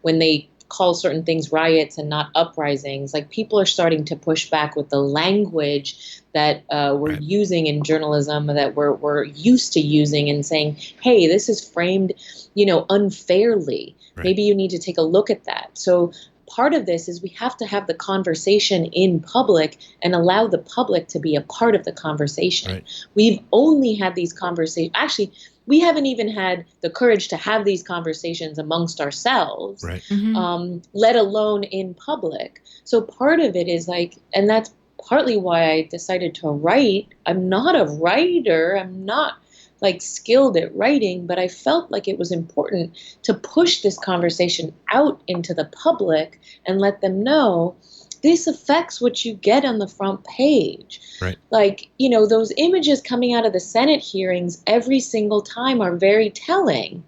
when they call certain things riots and not uprisings. Like, people are starting to push back with the language that we're Right. using in journalism, that we're used to using, and saying, hey, this is framed, unfairly. Right. Maybe you need to take a look at that. So part of this is we have to have the conversation in public and allow the public to be a part of the conversation. Right. We've only had these conversations. Actually, we haven't even had the courage to have these conversations amongst ourselves, Right. let alone in public. So part of it is like, and that's partly why I decided to write. I'm not a writer. I'm not like skilled at writing, but I felt like it was important to push this conversation out into the public and let them know this affects what you get on the front page. Right. Like, those images coming out of the Senate hearings every single time are very telling.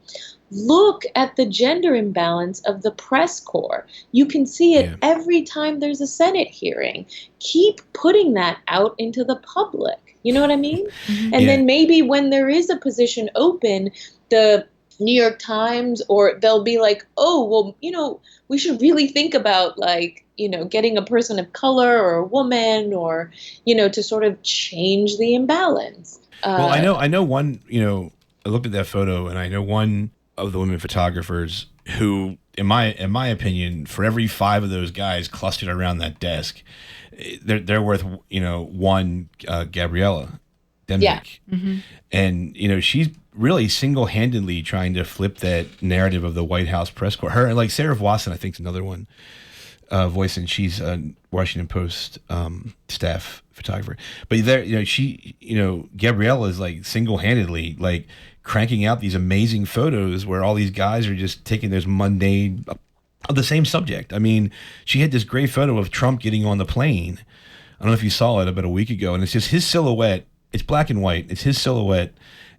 Look at the gender imbalance of the press corps. You can see it every time there's a Senate hearing. Keep putting that out into the public. You know what I mean? And then maybe when there is a position open, the New York Times, or they'll be like, oh, well, we should really think about, like, getting a person of color or a woman, or, to sort of change the imbalance. Well, I know one, I looked at that photo and I know one of the women photographers who, in my opinion, for every 5 of those guys clustered around that desk, they're worth, one Gabriella Demnick. Yeah. And, she's really single-handedly trying to flip that narrative of the White House press corps. Her, like Sarah Wasson, I think, is another one, voice, and she's a Washington Post staff photographer. But there, Gabriella is like single-handedly like cranking out these amazing photos where all these guys are just taking this mundane of the same subject. I mean, she had this great photo of Trump getting on the plane. I don't know if you saw it about a week ago, and it's just his silhouette. It's black and white. It's his silhouette,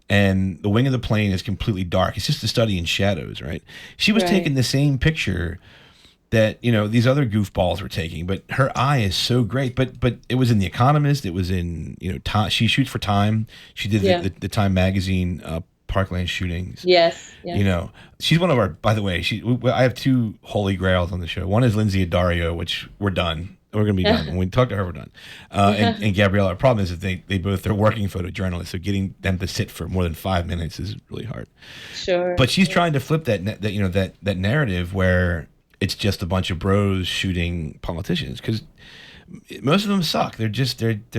and the wing of the plane is completely dark. It's just a study in shadows, right? She was taking the same picture that these other goofballs were taking, but her eye is so great. But it was in The Economist. It was in Time. She shoots for Time. She did the Time magazine Parkland shootings. Yes. She's one of our. By the way, I have 2 holy grails on the show. One is Lindsay Addario, which we're done. We're going to be done. When we talk to her, we're done. And Gabriella, our problem is that they're working photojournalists, so getting them to sit for more than 5 minutes is really hard. Sure. But she's trying to flip that narrative where it's just a bunch of bros shooting politicians, because most of them suck. They're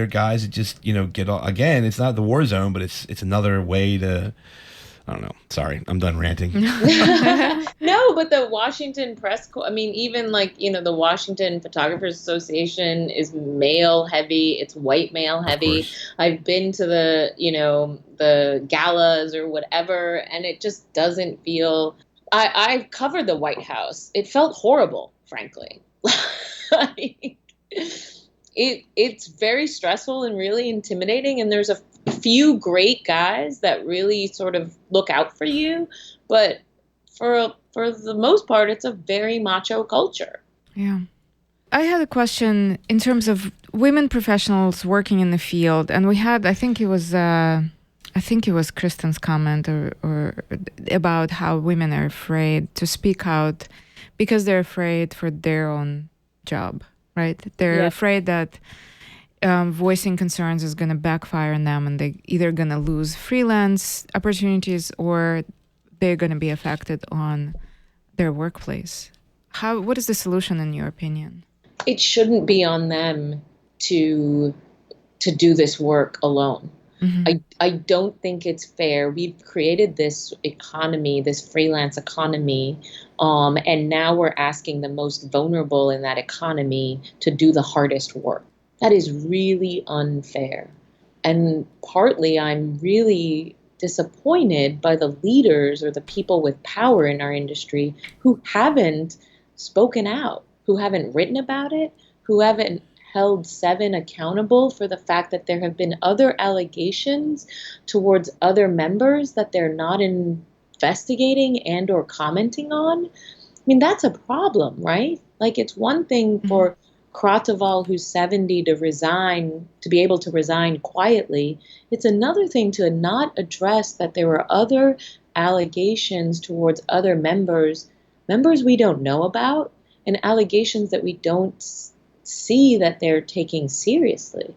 guys that just get all, again. It's not the war zone, but it's another way to. I don't know. Sorry, I'm done ranting. No, but the Washington Press Corps, I mean, even like, the Washington Photographers Association is male heavy. It's white male heavy. I've been to the galas or whatever, and it just doesn't feel. I've covered the White House. It felt horrible, frankly. It's very stressful and really intimidating, and there's a few great guys that really sort of look out for you, but for the most part, it's a very macho culture. Yeah. I had a question in terms of women professionals working in the field, and we had, I think it was Kristen's comment or about how women are afraid to speak out because they're afraid for their own job, right? They're afraid that voicing concerns is going to backfire on them, and they're either going to lose freelance opportunities or they're going to be affected on their workplace. What is the solution in your opinion? It shouldn't be on them to do this work alone. Mm-hmm. I don't think it's fair. We've created this economy, this freelance economy, and now we're asking the most vulnerable in that economy to do the hardest work. That is really unfair. And partly I'm really disappointed by the leaders or the people with power in our industry who haven't spoken out, who haven't written about it, who haven't held Seven accountable for the fact that there have been other allegations towards other members that they're not investigating and or commenting on. I mean, that's a problem, right? Like, it's one thing for Kratoval, who's 70, to be able to resign quietly. It's another thing to not address that there were other allegations towards other members members we don't know about, and allegations that we don't see that they're taking seriously.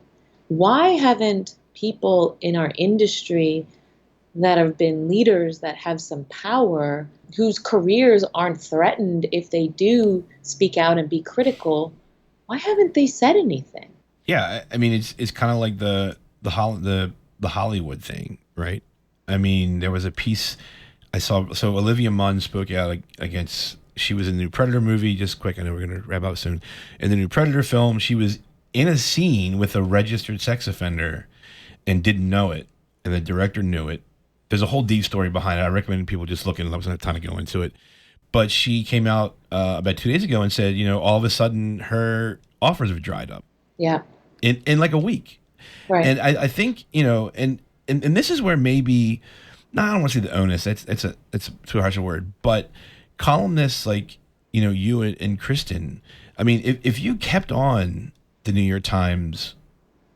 Why haven't people in our industry that have been leaders that have some power, whose careers aren't threatened if they do speak out and be critical, why haven't they said anything? Yeah, I mean, it's kind of like the Hollywood thing, right? I mean, there was a piece I saw. So Olivia Munn spoke out against. She was in the new Predator movie. Just quick, I know we're going to wrap up soon. In the new Predator film, she was in a scene with a registered sex offender and didn't know it, and the director knew it. There's a whole deep story behind it. I recommend people just look at it. I wasn't have time to go into it. But she came out about 2 days ago and said, all of a sudden her offers have dried up. Yeah. In like a week. Right. And I think, and this is where maybe, no, I don't want to say the onus. It's too harsh a word. But columnists like, you and Kristen, I mean, if you kept on the New York Times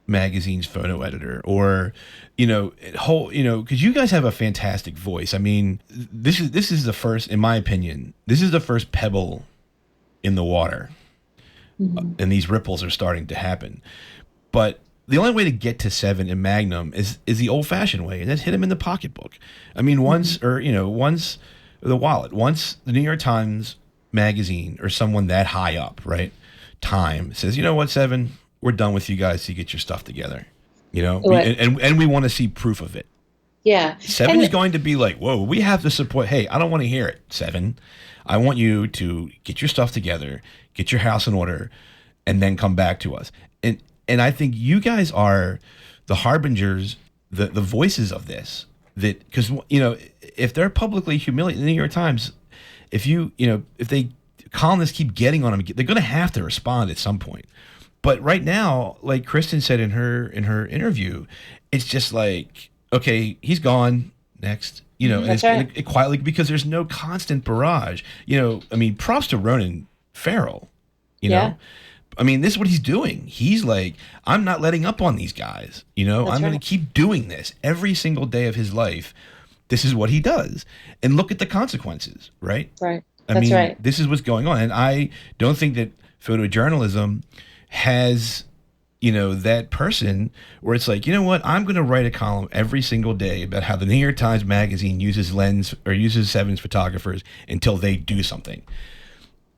magazine's photo editor, or because you guys have a fantastic voice. I mean, this is the first, in my opinion, this is the first pebble in the water. Mm-hmm. And these ripples are starting to happen. But the only way to get to 7 in Magnum is the old-fashioned way, and that's hit him in the pocketbook. I mean, once the wallet, once the New York Times magazine or someone that high up, right, Time says, you know what, 7, we're done with you guys to get your stuff together, Right. and we want to see proof of it. Yeah. 7 is going to be like, whoa, we have to support. Hey, I don't want to hear it, 7. I want you to get your stuff together, get your house in order, and then come back to us. And I think you guys are the harbingers, the voices of this. That because if they're publicly humiliated in the New York Times, if they columnists keep getting on them, they're going to have to respond at some point. But right now, like Kristen said in her interview, it's just like, okay, he's gone. Next, That's right. it quietly, because there's no constant barrage. I mean, props to Ronan Farrell. Yeah. I mean, this is what he's doing. He's like, I'm not letting up on these guys. I'm going to keep doing this every single day of his life. This is what he does, and look at the consequences. Right. Right. I mean, this is what's going on, and I don't think that photojournalism has, that person where it's like, what, I'm going to write a column every single day about how the New York Times magazine uses 7's photographers until they do something.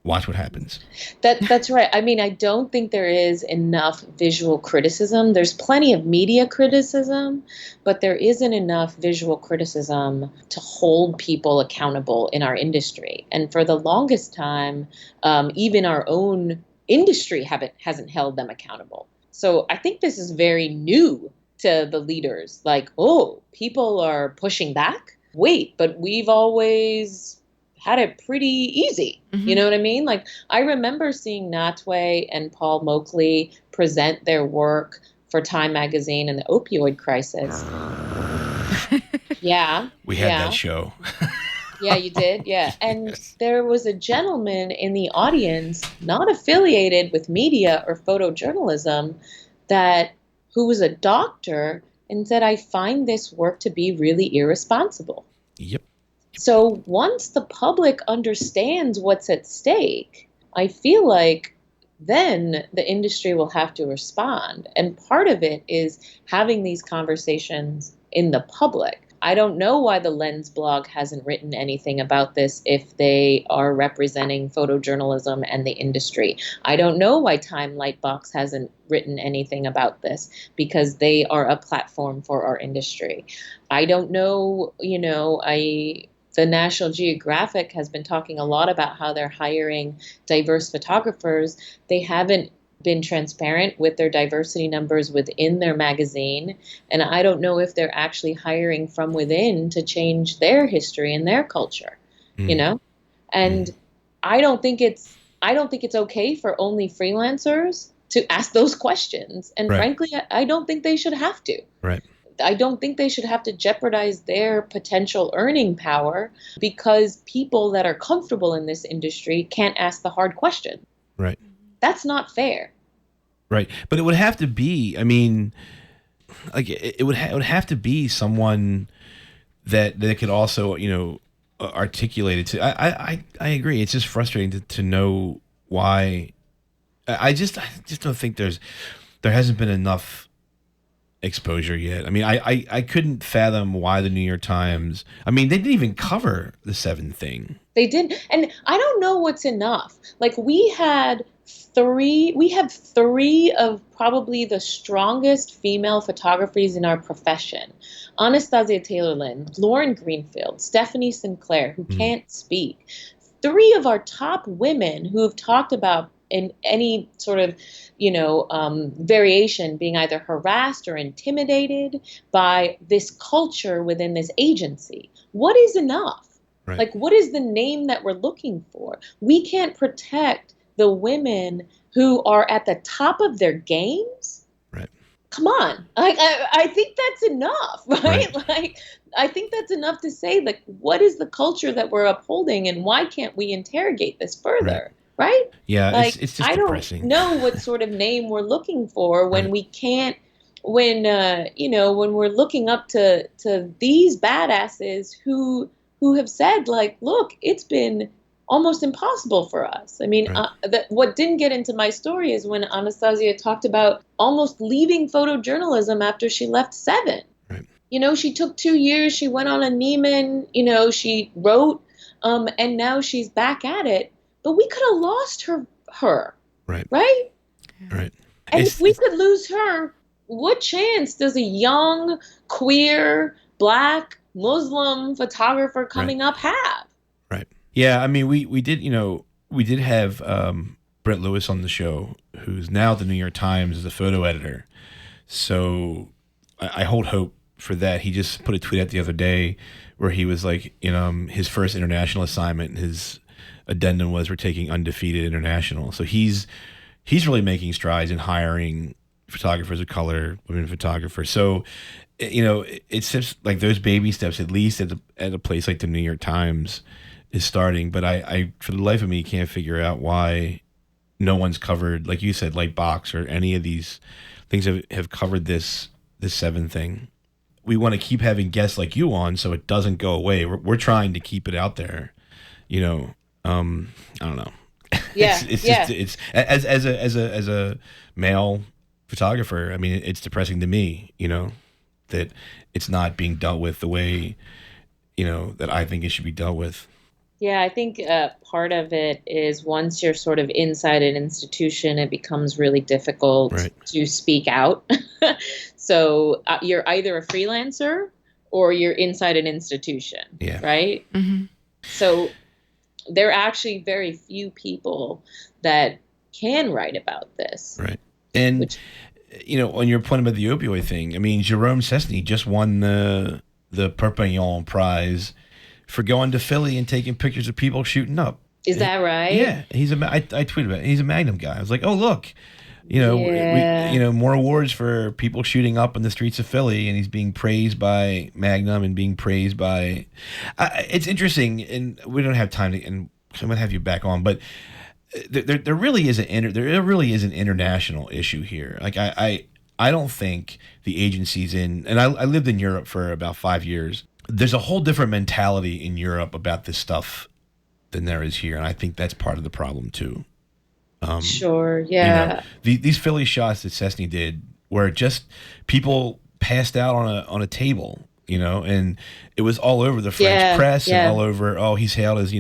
Watch what happens. That's right. I mean, I don't think there is enough visual criticism. There's plenty of media criticism, but there isn't enough visual criticism to hold people accountable in our industry. And for the longest time, even our own industry hasn't held them accountable. So I think this is very new to the leaders. Like, oh, people are pushing back? Wait, but we've always had it pretty easy. Mm-hmm. You know what I mean? Like, I remember seeing Natwe and Paul Moakley present their work for Time magazine and the opioid crisis. Yeah. We had that show. Yeah, you did. Yeah. And there was a gentleman in the audience, not affiliated with media or photojournalism, who was a doctor, and said, I find this work to be really irresponsible. Yep. So once the public understands what's at stake, I feel like then the industry will have to respond. And part of it is having these conversations in the public. I don't know why the Lens blog hasn't written anything about this if they are representing photojournalism and the industry. I don't know why Time Lightbox hasn't written anything about this, because they are a platform for our industry. I don't know, the National Geographic has been talking a lot about how they're hiring diverse photographers. They haven't been transparent with their diversity numbers within their magazine. And I don't know if they're actually hiring from within to change their history and their culture, And I don't think it's okay for only freelancers to ask those questions. And frankly, I don't think they should have to. Right. I don't think they should have to jeopardize their potential earning power because people that are comfortable in this industry can't ask the hard question. Right. That's not fair. Right. But it would have to be, I mean, like it would have to be someone that could also, articulated to. I agree. It's just frustrating to know why. I just don't think there hasn't been enough exposure yet. I mean, I couldn't fathom why the New York Times. I mean, they didn't even cover the Seven thing. They didn't, and I don't know what's enough. Like we have three of probably the strongest female photographers in our profession. Anastasia Taylor-Lynn, Lauren Greenfield, Stephanie Sinclair, who can't speak. Three of our top women who have talked about in any sort of, variation being either harassed or intimidated by this culture within this agency. What is enough? Right. Like, what is the name that we're looking for? We can't protect the women who are at the top of their games. Right. Come on. Like, I think that's enough, right? Like, I think that's enough to say, like, what is the culture that we're upholding and why can't we interrogate this further? Right? Yeah, like, it's just depressing. I don't know what sort of name we're looking for when we can't, when we're looking up to these badasses who have said, like, look, it's been almost impossible for us. I mean, what didn't get into my story is when Anastasia talked about almost leaving photojournalism after she left Seven. Right. She took 2 years, she went on a Neiman, she wrote, and now she's back at it. But we could have lost her. Right. Right? Right. And if we could lose her, what chance does a young, queer, Black, Muslim photographer coming up have? Right. Yeah, I mean, we did have Brett Lewis on the show, who's now at the New York Times as a photo editor. So I hold hope for that. He just put a tweet out the other day where he was like, his first international assignment, his addendum was, we're taking undefeated international. So he's really making strides in hiring photographers of color, women photographers. So, it's just like those baby steps, at least at a place like the New York Times, is starting. But I for the life of me, can't figure out why no one's covered, like you said, Lightbox or any of these things have covered this Seven thing. We want to keep having guests like you on so it doesn't go away. We're trying to keep it out there, I don't know. Yeah, it's as a male photographer. I mean, it's depressing to me, that it's not being dealt with the way, that I think it should be dealt with. Yeah, I think part of it is once you're sort of inside an institution, it becomes really difficult to speak out. So you're either a freelancer or you're inside an institution, right? Mm-hmm. So there are actually very few people that can write about this. Right. And, on your point about the opioid thing, I mean, Jerome Cessny just won the Perpignan Prize for going to Philly and taking pictures of people shooting up. Is that right? Yeah. I tweeted about it. He's a Magnum guy. I was like, oh, look, more awards for people shooting up in the streets of Philly, and he's being praised by Magnum and being praised by. It's interesting, and we don't have time to, and I'm gonna have you back on, but there really is an international issue here. Like I don't think the agencies and I lived in Europe for about 5 years. There's a whole different mentality in Europe about this stuff than there is here, and I think that's part of the problem too. Sure, yeah. These Philly shots that Cessny did were just people passed out on a table, and it was all over the French press and all over. Oh, he's hailed as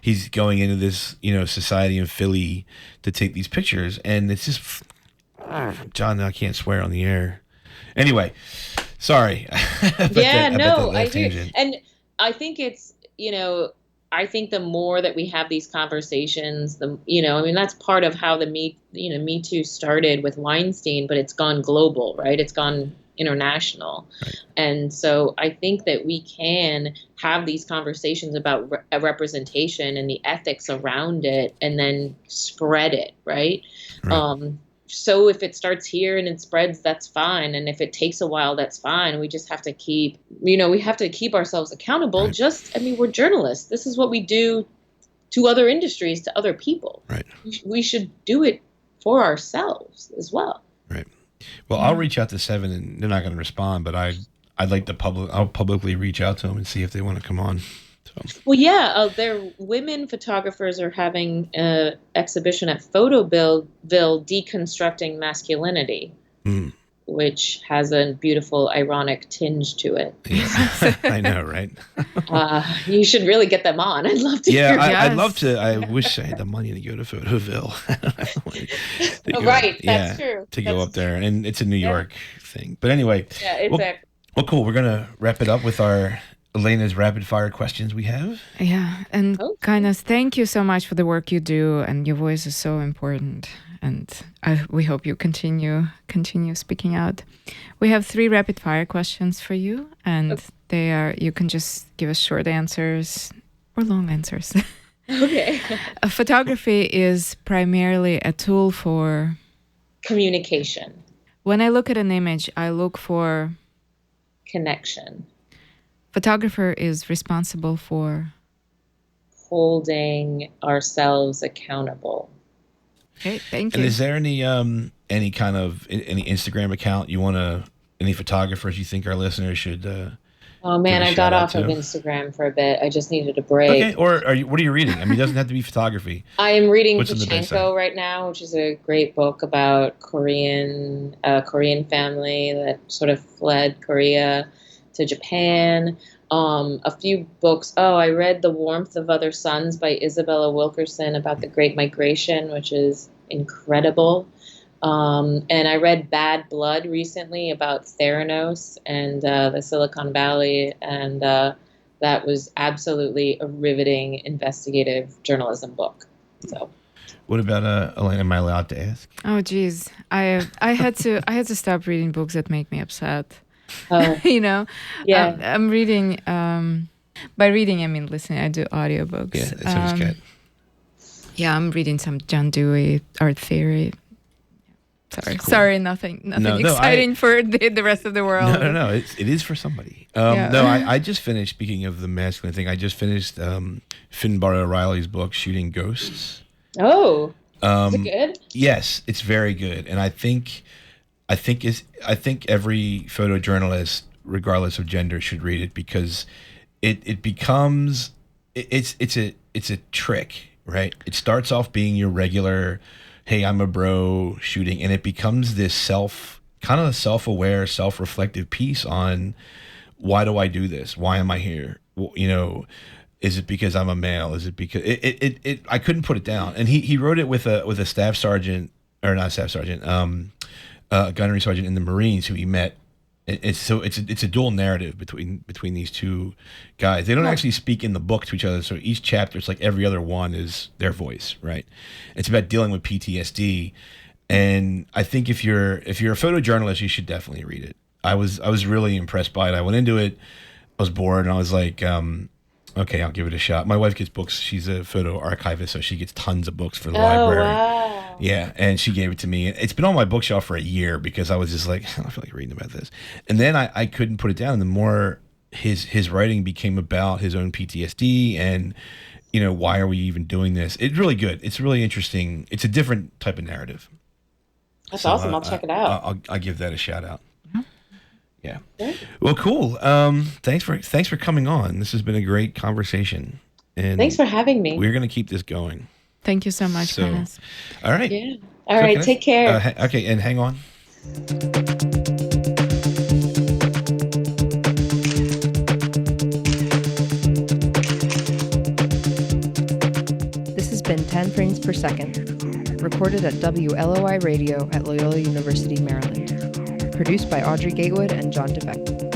he's going into this society in Philly to take these pictures, and it's just John. I can't swear on the air. Anyway, sorry. I do, and I think it's I think the more that we have these conversations, that's part of how the Me Too started with Weinstein, but it's gone global, right? It's gone international. Right. And so I think that we can have these conversations about representation and the ethics around it and then spread it, right? So if it starts here and it spreads, that's fine. And if it takes a while, that's fine. We just have to keep, we have to keep ourselves accountable. Right. We're journalists. This is what we do to other industries, to other people. Right. We should do it for ourselves as well. Right. Well, I'll reach out to Seven, and they're not going to respond, but I'll publicly reach out to them and see if they want to come on Well, yeah, their women photographers are having an exhibition at Photoville deconstructing masculinity, which has a beautiful ironic tinge to it. Yeah. I know, right? You should really get them on. I'd love to. Yeah, hear I'd love to. I wish I had the money to go to Photoville. Right, that's true. To go up there, and it's a New York thing. But anyway, yeah, exactly. Well, cool. We're gonna wrap it up with our Elena's rapid fire questions we have. Yeah, and Kainaz, thank you so much for the work you do, and your voice is so important. And we hope you continue speaking out. We have 3 rapid fire questions for you, and they are, you can just give us short answers or long answers. Okay. Photography is primarily a tool for communication. When I look at an image, I look for connection. Photographer is responsible for holding ourselves accountable. Okay, thank you. And is there any kind of any Instagram account you want to, any photographers you think our listeners should? Oh man, I got off of Instagram for a bit. I just needed a break. Okay, or what are you reading? I mean, it doesn't have to be photography. I am reading Pachenko right now, which is a great book about Korean family that sort of fled Korea to Japan. A few books. Oh, I read The Warmth of Other Suns by Isabella Wilkerson about the Great Migration, which is incredible. And I read Bad Blood recently about Theranos and the Silicon Valley, and that was absolutely a riveting investigative journalism book. So, what about Elena? Am I allowed to ask? Oh, geez, I had to stop reading books that make me upset. Yeah. I'm reading. By reading, I mean listening. I do audiobooks. Yeah, that sounds good. Yeah, I'm reading some John Dewey art theory. Sorry, nothing exciting for the rest of the world. No, it is for somebody. No, I just finished, speaking of the masculine thing, I just finished Finbar O'Reilly's book, Shooting Ghosts. Oh, is it good? Yes, it's very good. And I think every photojournalist, regardless of gender, should read it, because it becomes, it's a trick, right? It starts off being your regular, hey, I'm a bro shooting, and it becomes this self-aware, self-reflective piece on, why do I do this? Why am I here? Is it because I'm a male? Is it because I couldn't put it down. And he wrote it with a staff sergeant, or not staff sergeant, gunnery sergeant in the Marines who he met. It's a dual narrative between these two guys. They don't actually speak in the book to each other, so each chapter, it's like every other one is their voice, right? It's about dealing with PTSD, and I think if you're a photojournalist, you should definitely read it. I was really impressed by it. I went into it, I was bored, and I was like, okay, I'll give it a shot. My wife gets books. She's a photo archivist, so she gets tons of books for the library. Wow. Yeah, and she gave it to me. It's been on my bookshelf for a year because I was just like, I don't feel like reading about this. And then I couldn't put it down. And the more his writing became about his own PTSD and, why are we even doing this? It's really good. It's really interesting. It's a different type of narrative. That's awesome. I'll check it out. I'll give that a shout out. Yeah. Well, cool. Thanks for coming on. This has been a great conversation. And thanks for having me. We're going to keep this going. Thank you so much, Kainaz. All right. Yeah. All right. Take care. Okay, and hang on. This has been 10 Frames Per Second, recorded at WLOI Radio at Loyola University, Maryland. Produced by Audrey Gatewood and John DeBeck.